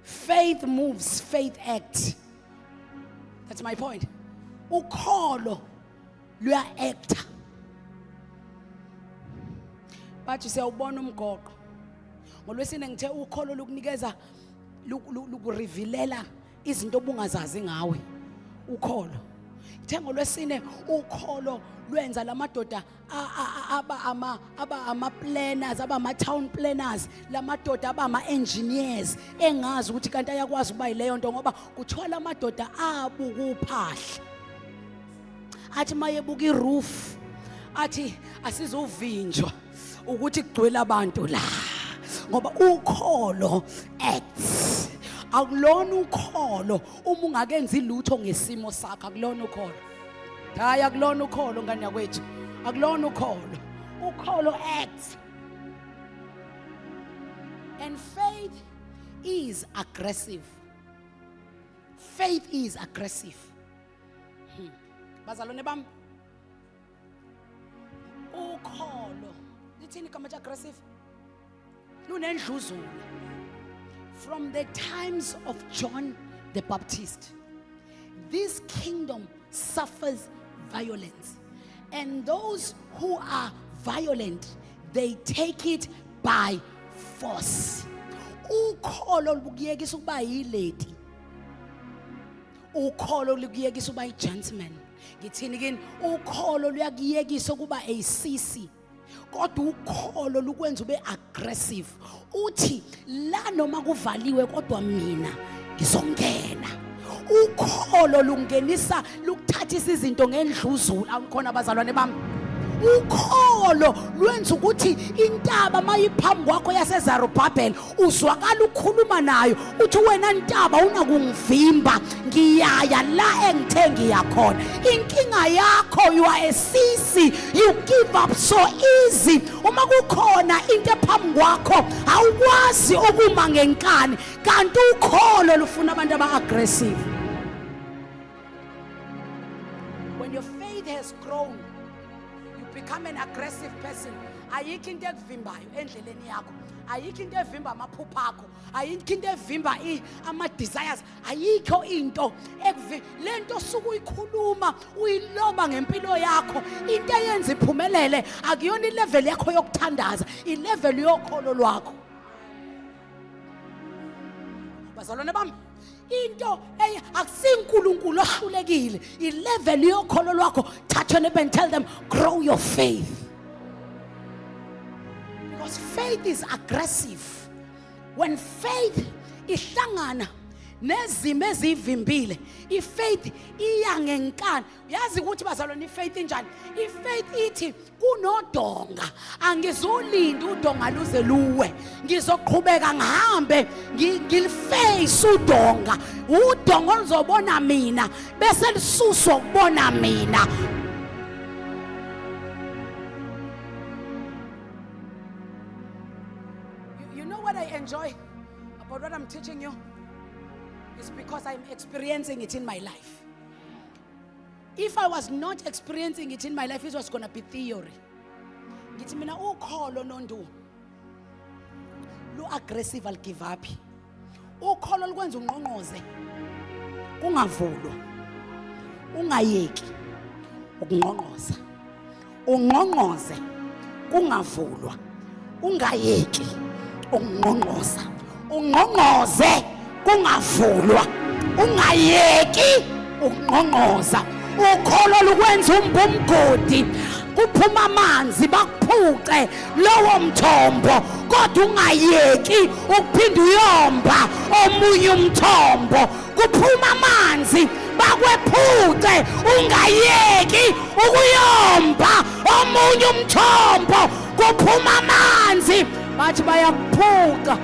Faith moves, faith acts. That's my point. Ukholo luya actor. Bathi siyawubona umgoqo. NgoLwesine ngithe ukholo lukunikeza lukurevealela izinto obungazazi ngawe. Ukholo. Ngithe ngoLwesine ukholo lwenza lamadoda aba ama planners, aba ama town planners, lamadoda aba ama engineers engazi ukuthi kanti ayakwazi ukuba yileyo nto ngoba kuthiwa lamadoda abuka uphahla. Athi mayebuka iroof athi asizovinjwa ukuthi kugcwele abantu la ngoba ukholo acts. Akulona ukholo uma ungakenzi lutho ngesimo sakho, akulona ukholo. Hayi akulona ukholo ngani yakwethu, akulona ukholo. Ukholo acts. And faith is aggressive. Faith is aggressive. Bazalwane bam, ukholo lithini igama aggressive? Lunendluzula. From the times of John the Baptist, this kingdom suffers violence, and those who are violent, they take it by force. Ukholo lukuyekisa ukuba yilady. Ukholo lukuyekisa ukuba gentleman. Ngithini kini? Ukholo luyakuyekisa ukuba sisi. Kodwa ukholo lukwenza ube aggressive. Uthi la noma kuvaliwe kodwa mina ngizongena. Ukholo lungenisa lukuthathisa izinto ngendluzula. Awukhona abazalwane bami. Ukholo lwenza ukuthi intaba mayiphambi kwakho yaseZerubabel uzwakala ukhuluma nayo uthi wena ntaba unakungivimba ngiyaya la engithe ngiyakhona. Inkinga yakho you are a sisi, you give up so easy. Uma kukhona into ephambi kwakho awukwazi ukuma ngenkani, kanti ukholo lufuna abantu aba-aggressive. When your faith has grown, become an aggressive person. Ayikho into ekuvimbayo endleleni yakho. Ayikho into evimba amaphupho akho. Ayikho into evimba ama desires. Ayikho into lento suku uyikhuluma uyiloba ngempilo yakho. Into eyenza iphumelele akuyona ilevel yakho yokuthandaza, ilevel yokholo lwakho. Bazalwane bami, into akusinkulunkulu ohlulekile, ilevel yokholo lwakho. Touch on it and tell them, grow your faith. Because faith is aggressive. When faith ihlangana nezimo ezivimbile, ifaith iya ngenkani. Uyazi ukuthi bazalwane ifaith injani? Ifaith ithi kunodonga angizolinda udonga luze luwe, ngizoqhubeka ngihambe ngiliface udonga. Udonga oluzobona mina bese lisuswa ukubona mina. You know what I enjoy about what I'm teaching you? It's because I'm experiencing it in my life. If I was not experiencing it in my life, it was going to be theory. Ngithi mina ukholo nondu lu aggressive al give up. Ukholo lukwenza ungqongqoze kungavulwa, ungayeki ukungqongqoza. Ungqongqoze kungavulwa, ungayeki ukungqongqoza. Ungqongqoze kungavulwa, ungayeki ukungqongqoza. Ukholo lukwenza umbumgodi kuphuma amanzi bakuphuce lowo mthombo, kodwa ungayeki ukuphinda uyomba omunye umthombo. Kuphuma amanzi bakwephuce, ungayeki ukuyomba omunye umthombo. Kuphuma amanzi bathi bayakuphuca,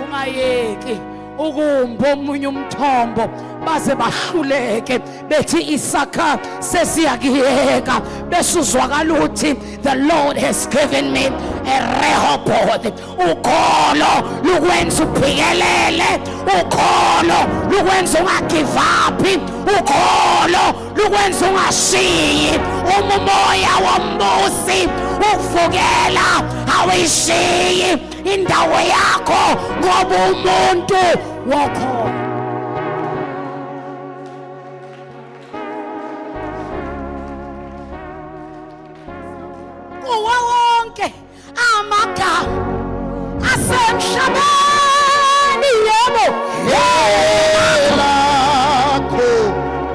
ungayeki ukumba omunye umthombo baze bahluleke bethi isakha sesiyakiyeka. Besuzwakala uthi the Lord has given me a Rehoboth. Ukholo lukwenza uphikelele, ukholo lukwenza ungagive up, ukholo lukwenza ungashiyi umoya wombusi ukuvukela. Awuyishiyi indawo yakho ngoba umuntu wokholo. wonke amagama asemhlabeni yebo lakho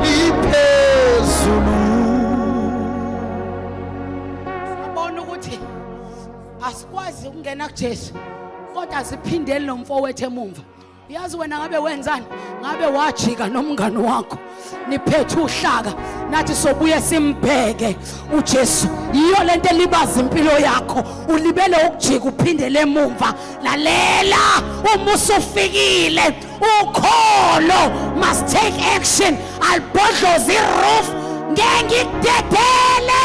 liphezulu. Sabona ukuthi asikwazi ukungena kuJesu kodwa siphindele nomfowethu emumva. Yazi wena ngabe wenzani? Ngabe wajika nomngani wakho niphethe uhlaka nathi sobuye simbheke uJesu. Yiyo lento elibaza impilo yakho. Ulibele ukujika uphindele emumva. Lalela uma usufikile ukholo must take action. Albhodloza iroof ngengikudedele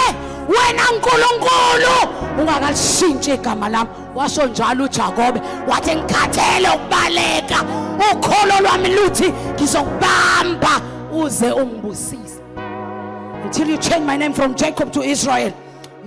wena uNkulunkulu ungakalishintshe igama lami. Washo njalo uJakobe wathi ngikhathele ukubaleka ukholo lwami luthi ngizokubamba uze ungibusise until you change my name from Jacob to Israel.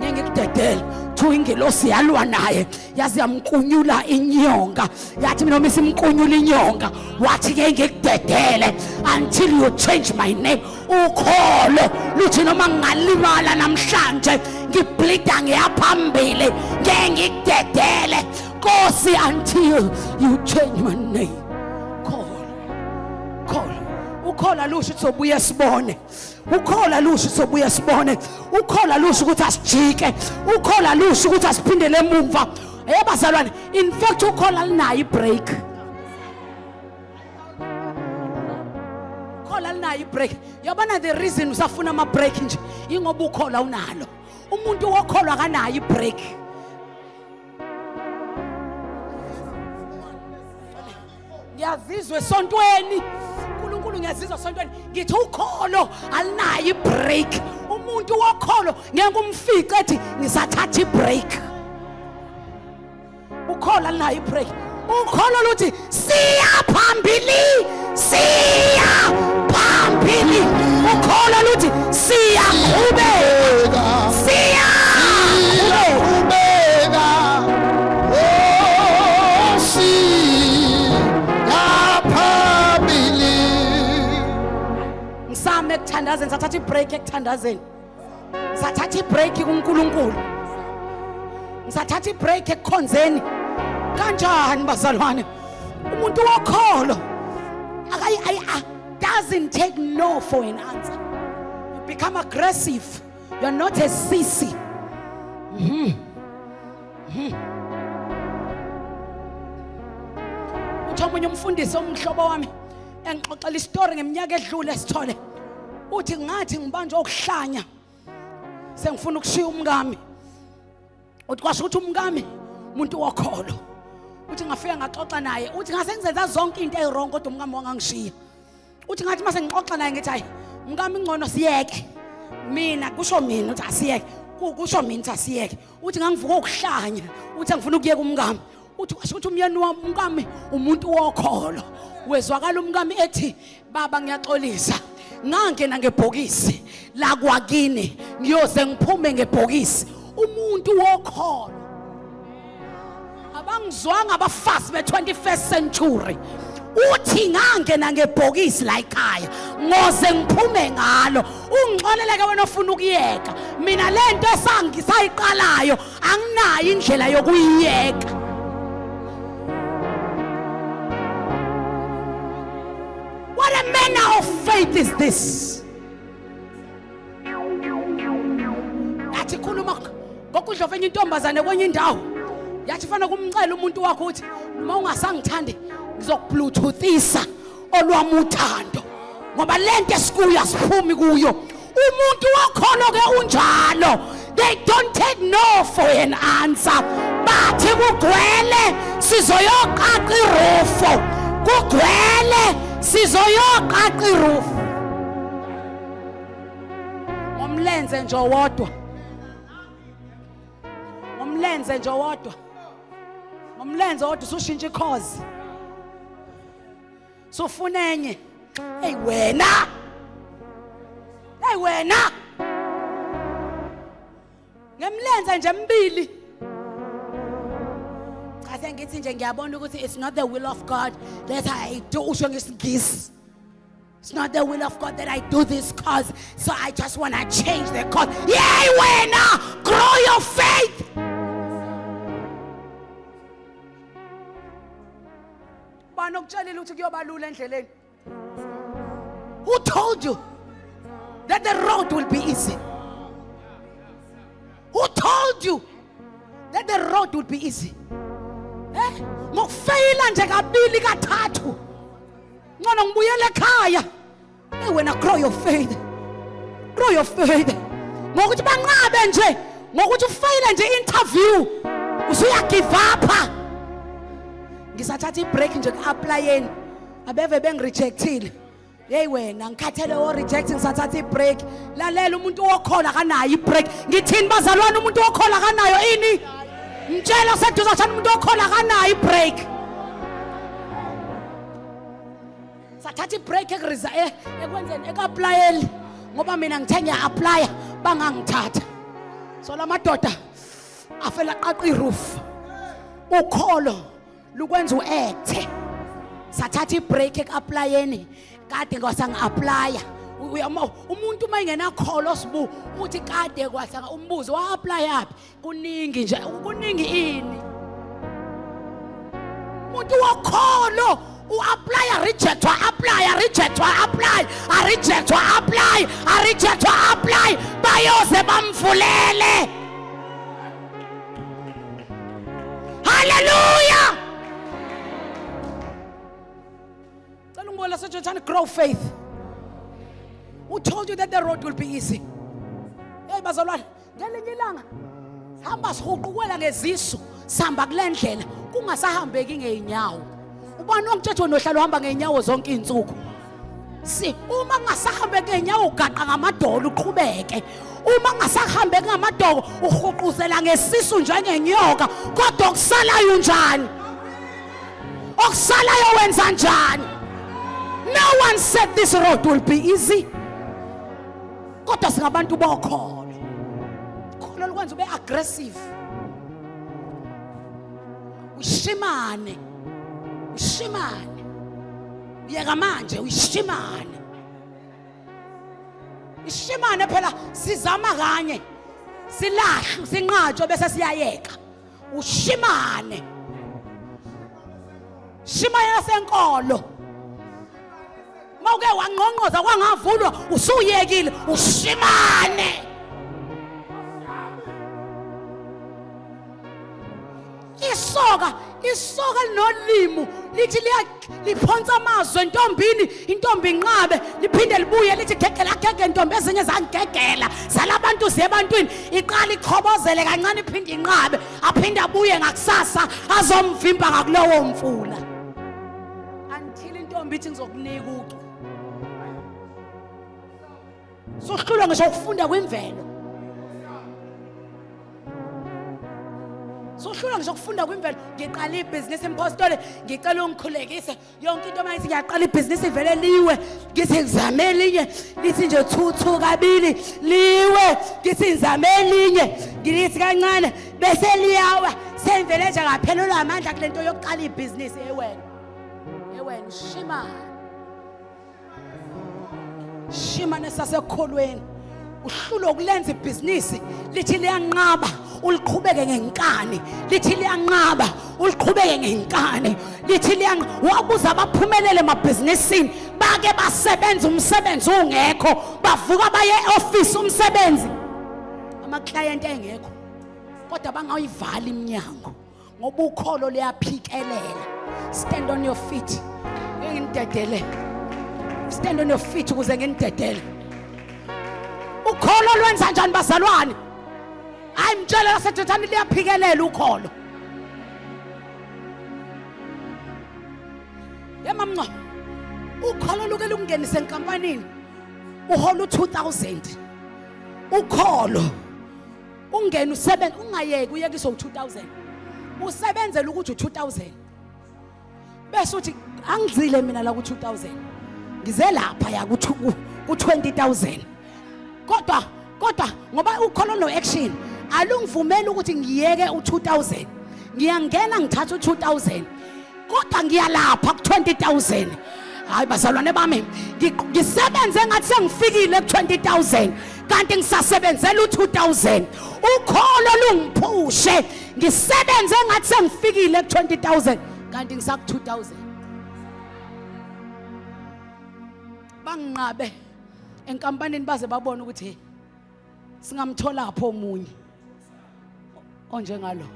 Ngengikudedele thu ingelosi yalwa naye yazi yamkunyula inyonga yathi mina uma simkunyula inyonga wathi ke ngikudedele until you change my name. Ukholo luthi noma ngingalimala namhlanje ngibleeda ngiyaphambili ngengikudedele Nkosi until you change my name. Call ukhola lusho ukuthi sobuye sibone. Ukhola lusho sobuye sibone. Ukhola lusho ukuthi asijike. Ukhola lusho ukuthi asiphindele emumva. Yebazalwane, in fact ukhola linayo ibreak. Ukhola linayo ibreak. Yabona the reason usafuna ama break nje ingoba ukhola unalo. Umuntu wokholwa akanayo ibreak. Ngiyazizwe esontweni. uNkulunkulu ngiyazizwa esontweni ngithi ukholo alinayo ibreak. Umuntu wokholo ngeke umfice ethi ngisathatha ibreak. Ukholo alinayo ibreak. Ukholo luthi siya phambili, siya phambili. Ukholo luthi siya qhubeka, siya qhubeka. Oh, siya phambili. Ngisame ekuthandazeni, sathatha ibreak ekuthandazeni. Sathatha ibreak kuNkulunkulu. Ngisathatha ibreak ekukhonzeni. Kanjani bazalwane? Umuntu wokholo doesn't take no for an answer. You become aggressive. You're not a sissy. Uthomnye umfundisi omhlobo wami engixoxela istory ngeminyaka edlule esithole. Uthi ngathi ngibanjwe ukuhlanya. Sengifuna ukushiya umngami. Uthi kwasho ukuthi umngami umuntu wokholo. Uthi ngafika ngaxoxa naye uthi ngase ngizenza zonke into ezirong kodwa umngami wangangishiya. Uthi ngathi mase ngixoxa naye ngithi hayi umngami ngcono siyeke. Mina kusho mina uthi asiyeke. Kusho mina uthi asiyeke. Uthi ngangivuka ukuhlanya. Uthi ngifuna ukuyeka umngami. Uthi kwasho ukuthi umyeni wami umngami umuntu wokholo. Wezwakala umngami ethi baba ngiyaxolisa. Ngangena ngebhokisi la kwakini ngiyoze ngiphume ngebhokisi. Umuntu wokholo abangizwanga abafazi be-21st century. Uthi ngangena ngebhokisi la ekhaya ngoze ngiphume ngalo. Ungixoleleke wena ofuna ukuyeka. Mina lento esangisayiqalayo anginayo indlela yokuyiyeka. What a manner of faith is this? Yathi khuluma ngokudlova enye intombazane kwenye indawo. Yathi fana kumcela umuntu wakho uthi uma ungasangithandi ngizokubluetoothisa olwami uthando. Ngoba lento esikuya siphumi kuyo. Umuntu wokholo ke unjalo. They don't take no for an answer. Bathi kugcwele sizoyoqaqa irufo. Kugcwele sizoyoqaqa irufo. Ngomlenze nje wodwa. Ngomlenze nje wodwa. Ngomlenze wodwa usushintsha ikhozi. Sufuna enye. Hey wena. Hey wena. Ngemlenze nje mbili. Cha sengithi nje ngiyabona ukuthi it's not the will of God that I do usho ngesingisi. It's not the will of God that I do this cause, so I just want to change the cause. Yay wena, grow your faith. ngikutshelile ukuthi kuyobalula endleleni. Who told you that the road will be easy? Who told you that the road will be easy? Ngokufeyila nje kabili kathathu. Ngcono ngibuyele ekhaya. Wena grow your faith. Grow your faith. Ngokuthi banqabe nje, ngokuthi ufeyile nje interview, usuya give up. Ngisathatha ibreak nje ku-applyeni. Abeve bengirejectile. Hey wena ngikhathele o reject ngisathatha ibreak. Lalela umuntu okhola kanayo ibreak. Ngithini bazalwane umuntu okhola kanayo ini? Mtshela seduza thana umuntu okhola kanayo ibreak. Sathatha ibreak ekwenzeni eka-applyeni ngoba mina ngithe ngiya-apply bangangithatha. So lamadoda afela qaqa iroof. Ukholo lukwenza uact. Sathatha ibreak eka-applyeni kade kwasangi-applya. Umuntu mayengena kholo sibu uthi kade kwasanga umbuzo wa-apply yaphi kuningi nje kuningi ini. Umuntu wakholo u-apply rejectwa apply rejectwa apply rejectwa apply rejectwa apply bayoze bamvulele. Hallelujah. Cela ngibona sejothana grow faith. Who told you that the road will be easy? Hey bazalwane, ngelinye ilanga hamba sihuqukwela ngezisu sihamba kule ndlela kungasahambeki ngeenyawo. Ubani ongitshetho nohlalo uhamba ngeenyawo zonke izinsuku. Uma ngasahambe ngeenyawo ugaqa ngamadolo uqhubeke. Uma ngasahambe ngamadolo uhuquzela ngesisu njengenyoka. Kodwa okusalayo njani? Okusalayo wenza njani? No one said this road will be easy. Kodwa singabantu bokholo. Kholo lukwenza ube aggressive. Ushimane. Ushimane. Yeka manje ushimane. Ushimane phela sizama kanye. Silahle sinqatshwe bese siyayeka. Ushimane. Shimane senkolo. Mawuke wangqongqoza kwangavulwa usuyekile ushimane. Isoka linolimu lithi liphonsa amazwi entombini intombi inqabe liphinde libuye lithi gegela gege intombi ezinye zangigegela salabantu zebantwini iqala ikhobozele kancane iphinde inqabe aphinde abuye ngakusasa azomvimba ngakulowo mfula until intombi ithi ngizokunika uqo. Sohlulwa ngisho ukufunda kwemvelo. Sohlulwa ngisho ukufunda kwemvelo. Ngiqala ibhizinisi impostole, ngicela ungikhulekise yonke into mayithi ngiyaqala ibhizinisi ivele liwe. Ngithi ngizame elinye, lithi nje 2 kabili liwe. Ngithi ngizame elinye, ngilithi kancane bese liyawa. Sengivele nje ngaphelelwa amandla kulento yokuqala ibhizinisi ewena. Ewena ushimane. Shimane sasekholweni uhlulo kulenza ibhizinisi lithi liyanqaba uliqhubeke ngenkani lithi liyanqaba uliqhubeke ngenkani lithi wabuza abaphumelele emabhizinisini bake basebenza umsebenzi ungekho bavuka baye e-office umsebenzi ama-client engekho kodwa bangayivala iminyango ngoba ukholo liyaphikelela. Stand on your feet. Ngindedele. Stand on your feet ukuze nginidedele. Ukholo lwenza njani bazalwane? Ayimtshela lasethathani liyaphikelela ukholo. Yemamnqa. Ukholo luke lungenise enkampanini. Uhola u2000. Ukholo. Ungena usebenza ungayeki uyekise u2000. Usebenzela ukuthi u2000. Bese uthi angizile mina la ku2000. Ngize lapha ya ku20,000 kodwa ngoba ukholo no action alungivumela ukuthi ngiyeke u2000 ngiyangena ngithatha u2000 kodwa ngiyalapha ku20,000. Hayi bazalwane bami ngisebenze ngathi sengifikile ku20,000 kanti ngisasebenzela u2000. Ukholo lungiphushe ngisebenze ngathi sengifikile ku20,000 kanti ngisaku2000. banginqabe enkampanini baze babone ukuthi singamthola lapho omunye onjengalo.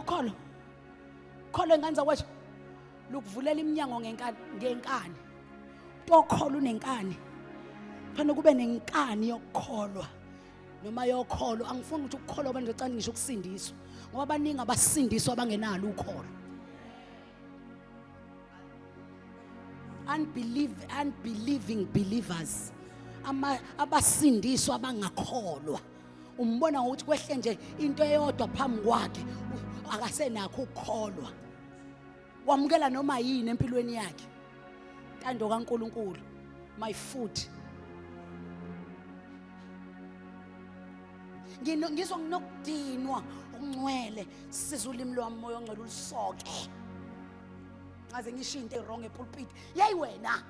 Kholo enganza kwasho lukuvulela iminyango ngenkani. Tokhola unenkani. Phana kube nenkani yokukholwa. Noma yokholo angifuni ukuthi ukukholwa abantu becane ngisho ukusindiswa ngoba baningi abasindiswa abangenalo ukholo. Unbelieving believers abasindiswa abangakholwa umbona ukuthi kwehle nje into eyodwa phambi kwakhe akasenakho ukukholwa. Wamukela noma yini empilweni yakhe. Ntando kaNkuluNkulu my foot. Ngizwa nginokudinwa ungcwele siza ulimi lwami moya ongcwele ulisoke. Ngaze ngisho into wrong epulpit. Yayi wena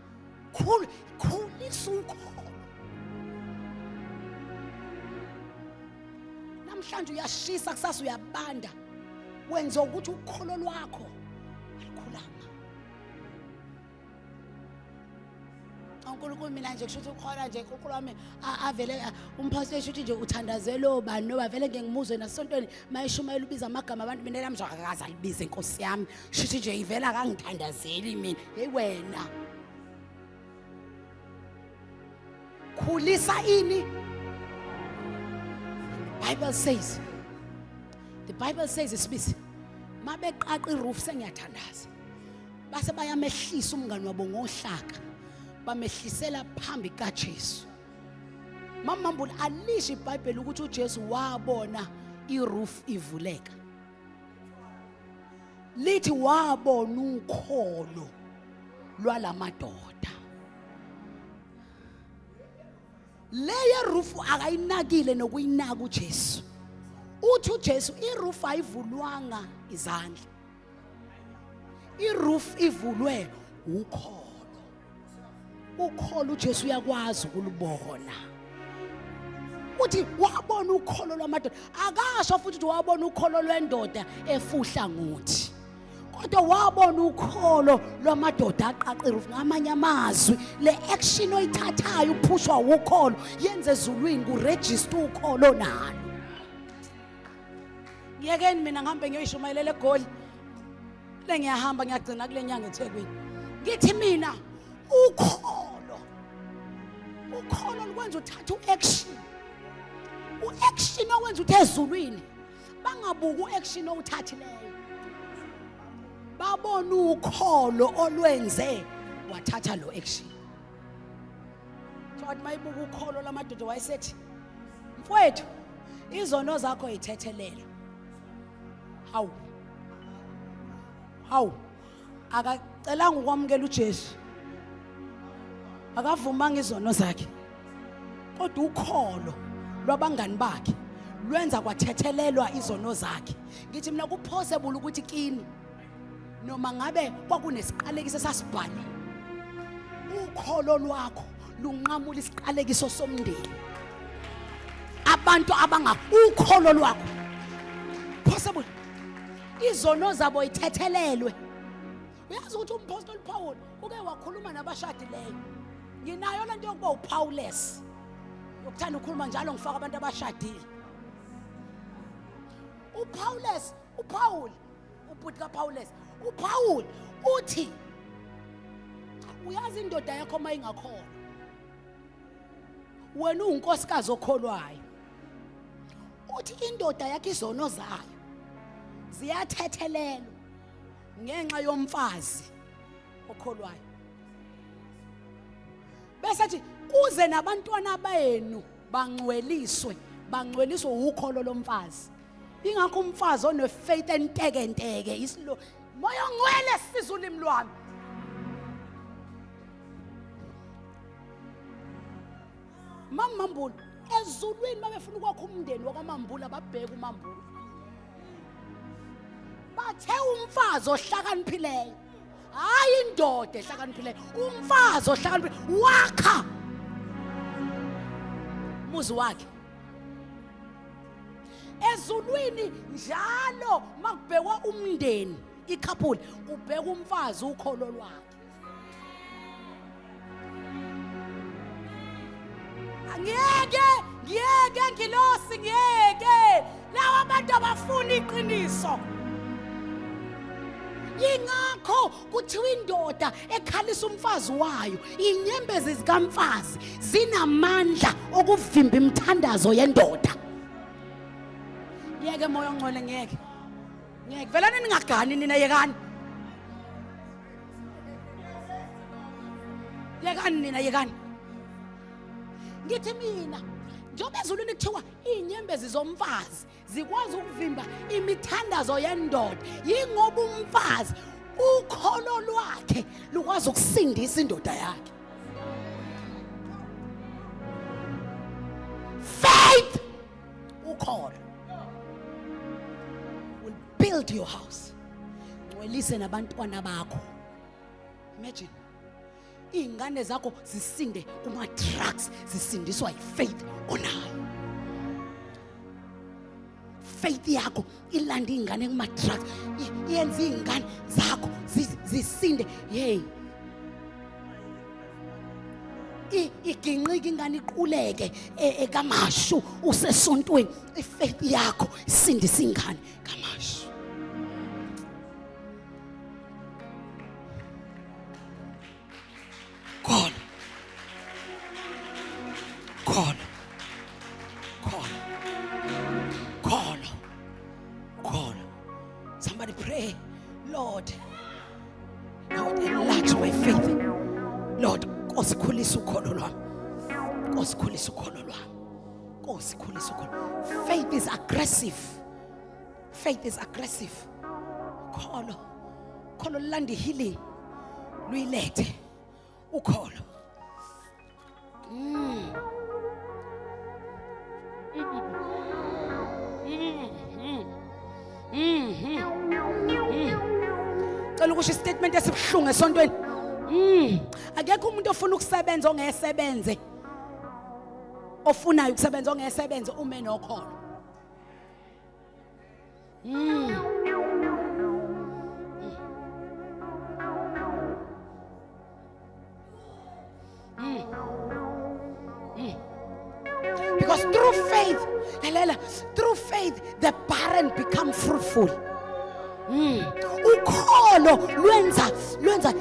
khulisa ukholo. Namhlanje uyashisa kusasa uyabanda. Wenza ukuthi ukholo lwakho alikhulanga. uNkulunkulu mina nje kusho ukuthi ukhola nje uNkulunkulu wami avele umphathi esho ukuthi nje uthandazela obani noba vele ngeke ngimuzwe nasontweni mayishumayela ubiza amagama abantu mina namhlanje akaze alibize inkosi yami shithi nje ivela akangithandazeli mina hey wena khulisa ini. The Bible says isibisi mabeqaqa iroof sengiyathandaza base bayamehlisa umngani wabo ngohlaka bamehlisela phambi kaJesu. Mama Mbulu alisho iBhayibheli ukuthi uJesu wabona iroof ivuleka. Lithi wabona ukholo lwalamadoda. Leya roof akayinakile nokuyinaka uJesu. Uthi uJesu iroof ayivulwanga izandla. Iroof ivulwe ukholo. Ukholo uJesu uyakwazi ukulubona. Uthi wabona ukholo lwamadoda. Akasho futhi ukuthi wabona ukholo lwendoda efuhla nguthi. Kodwa wabona ukholo lwamadoda aqaqa iroof. Ngamanye amazwi le action oyithathayo uphushwa ukholo yenze ezulwini kuregister ukholo nalo. Ngiyekeni mina ngihambe ngiyoyishumayela eGoli. Le ngiyahamba ngiyagcina kule nyanga eThekwini. Ngithi mina ukholo lukwenza uthatha uaction. Uaction owenza uthe ezulwini bangabuka uaction owuthathileyo. Babona ukholo olwenze wathatha lo action. Kwathi mayibuka ukholo lamadoda wayesethi mfowethu izono zakho yithethelelo. Hawu akacelanga ukwamukela uJesu. Akavumanga izono zakhe. Kodwa ukholo lwabangani bakhe lwenza kwathethelelwa izono zakhe. Ngithi mina kuphosebule ukuthi kini noma ngabe kwakunesiqalekiso sasibhale ukholo lwakho lunqamula isiqalekiso somndeni. Abantu ukholo lwakho possible izono zabo ithethelelwe. Uyazi ukuthi umpostoli Paul uke wakhuluma nabashadileyo. Nginayo lento yokuba uPaulus ukuthanda ukukhuluma njalo ngifaka abantu abashadile. uPaul ubhuti kaPaulus uPaul uthi uyazi indoda yakho mayingakholwa wena unkosikazi okholwayo. Uthi indoda yakhe izono zayo ziyathethelelwa ngenxa yomfazi okholwayo. Bese kuze nabantwana benu bangcweliswe ukholo lomfazi. Ingakho umfazi onefaith enteke isilo moya ongcwele siza ulimi lwami. Mama Mbulu ezulwini babefuna ukwakha umndeni wakwaMambulu ababheka uMambulu. Bathe umfazi ohlakaniphileyo hayi indoda ehlakaniphileyo umfazi ohlakaniphileyo wakha umuzi wakhe. Ezulwini njalo makubhekwa umndeni ikhapuli kubheka umfazi ukholo lwakhe. ngiyeke ngilosi ngiyeke lawa abantu abafuna iqiniso. Ingakho kuthiwa indoda ekhalisa umfazi wayo, inyembezi zikamfazi zinamandla okuvimba imithandazo yendoda. Ngiyeke moya ongcwele ngiyeke. Velani ningagani nina yekani. Yekani nina yekani. Ngithi mina njengoba ezulwini kuthiwa inyembezi zomfazi zikwazi ukuvimba imithandazo yendoda, yingoba umfazi ukholo lwakhe lukwazi ukusindisa indoda yakhe. Faith, ukholo, will build your house. Ngcwelise nabantwana bakho. Imagine ingane zakho zisinde kuma drugs, zisindiswa yifaith onayo. Faith yakho ilanda ingane kuma drugs, yenza ingane zakho zisinde. Hey, iginqika ingane iquleke kamashu usesontweni. Ifaith yakho isindisa ingane kamashu. Call. Somebody pray, Lord, enlarge my faith. Lord, kosikhulisa ukholo lwami. Kosikhulisa ukholo lwami. Kosikhulisa ukholo. Faith is aggressive. Faith is aggressive. Kholo landa healing. Luyilethe ukholo. Cela ukusho istatement esibhlungu esontweni. Akekho umuntu ofuna ukusebenza ongesebenze. Ofunayo ukusebenza ongesebenze uma enokholo. Because through faith, the barren become fruitful. Ukholo lwenza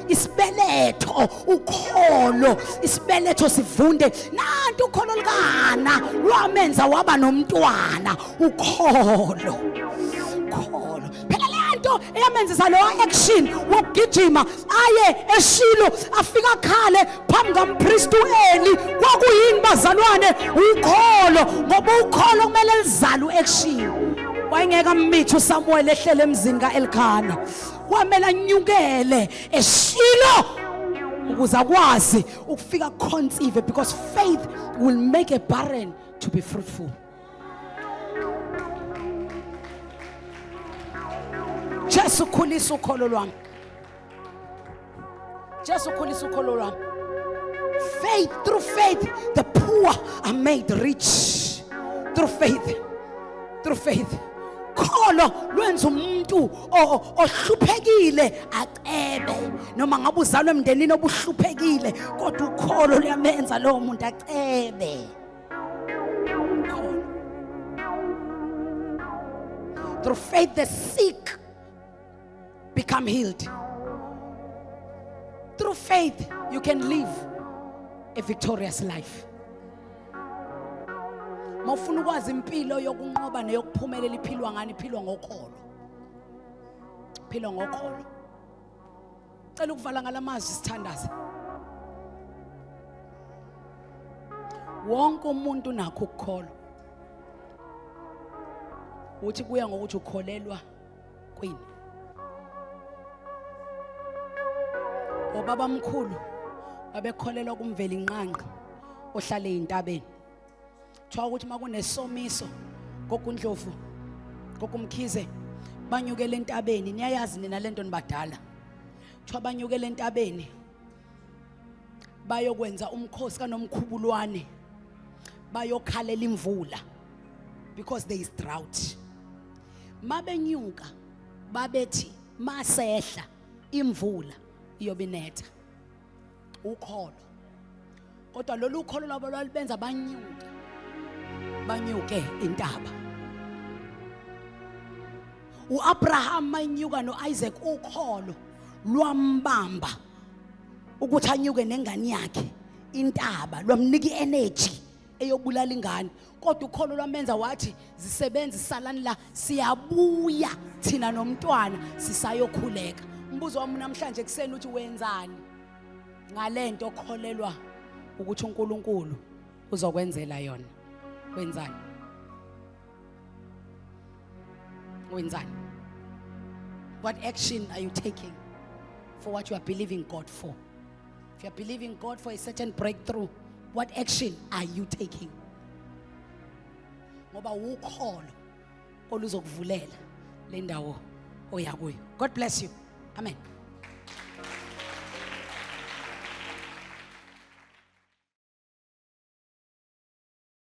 isibeletho. Ukholo isibeletho sivunde. Nanti ukholo likana lwamenza waba nomntwana. Ukholo. Phela lento eyamenzisa lo action wokugijima aye eShilo afika khale phambi kampriest uEli. Kwakuyini bazalwane? Ukholo. Ngoba ukholo kumele lizale uaction. Wayengeka mmithu uSamuel ehlele emzini kaElkana. Kwamela nyukele eShilo ukuze akwazi ukufika conceive, because faith will make a barren to be fruitful. Jesu khulisa ukholo lwami. Jesu khulisa ukholo lwami. Faith, through faith the poor are made rich. Through faith. Kholo lwenza umuntu ohluphekile acebe. Noma ngabe uzalwe emndenini obuhluphekile, kodwa ukholo luyamenza lo muntu acebe. Through faith the sick become healed. Through faith you can live a victorious life. Mawufuna ukwazi impilo yokunqoba neyokuphumelela iphilwa ngani? Iphilwa ngokholo. Philwa ngokholo. Cela ukuvala ngalamazwi sithandaze. Wonke umuntu nakho ukukholwa. Uthi kuya ngokuthi ukholelwa kwini. Obaba mkhulu babekholelwa kumveli inqanqi ohlale eintabeni. Kuthiwa ukuthi makunesomiso kokuNdlovu kokumkhize banyukele entabeni. Niyayazi nina lento nibadala. Kuthiwa banyukele entabeni bayokwenza umkhosi kaNomkhubulwane, bayokhalela imvula because there is drought. Mabenyuka babethi masehla imvula iyobinetha. Ukholo kodwa lolu ukholo lwabo lwalibenza banyuke intaba. uAbraham manyuka noIsaac ukholo lwambamba ukuthi anyuke nengane yakhe intaba, lwamnika energy eyobulala ingane. Kodwa ukholo lwamenza wathi zisebenza isalani la, siyabuya thina nomntwana sisayokhuleka. Umbuzo wami namhlanje kuseni uthi wenzani ngalento okholelwa ukuthi uNkulunkulu uzokwenzela yona? Wenzani? Wenzani? What action are you taking for what you are believing God for? If you are believing God for a certain breakthrough, what action are you taking? Ngoba ukholo oluzokuvulela le ndawo oya kuyo. God bless you. Amen.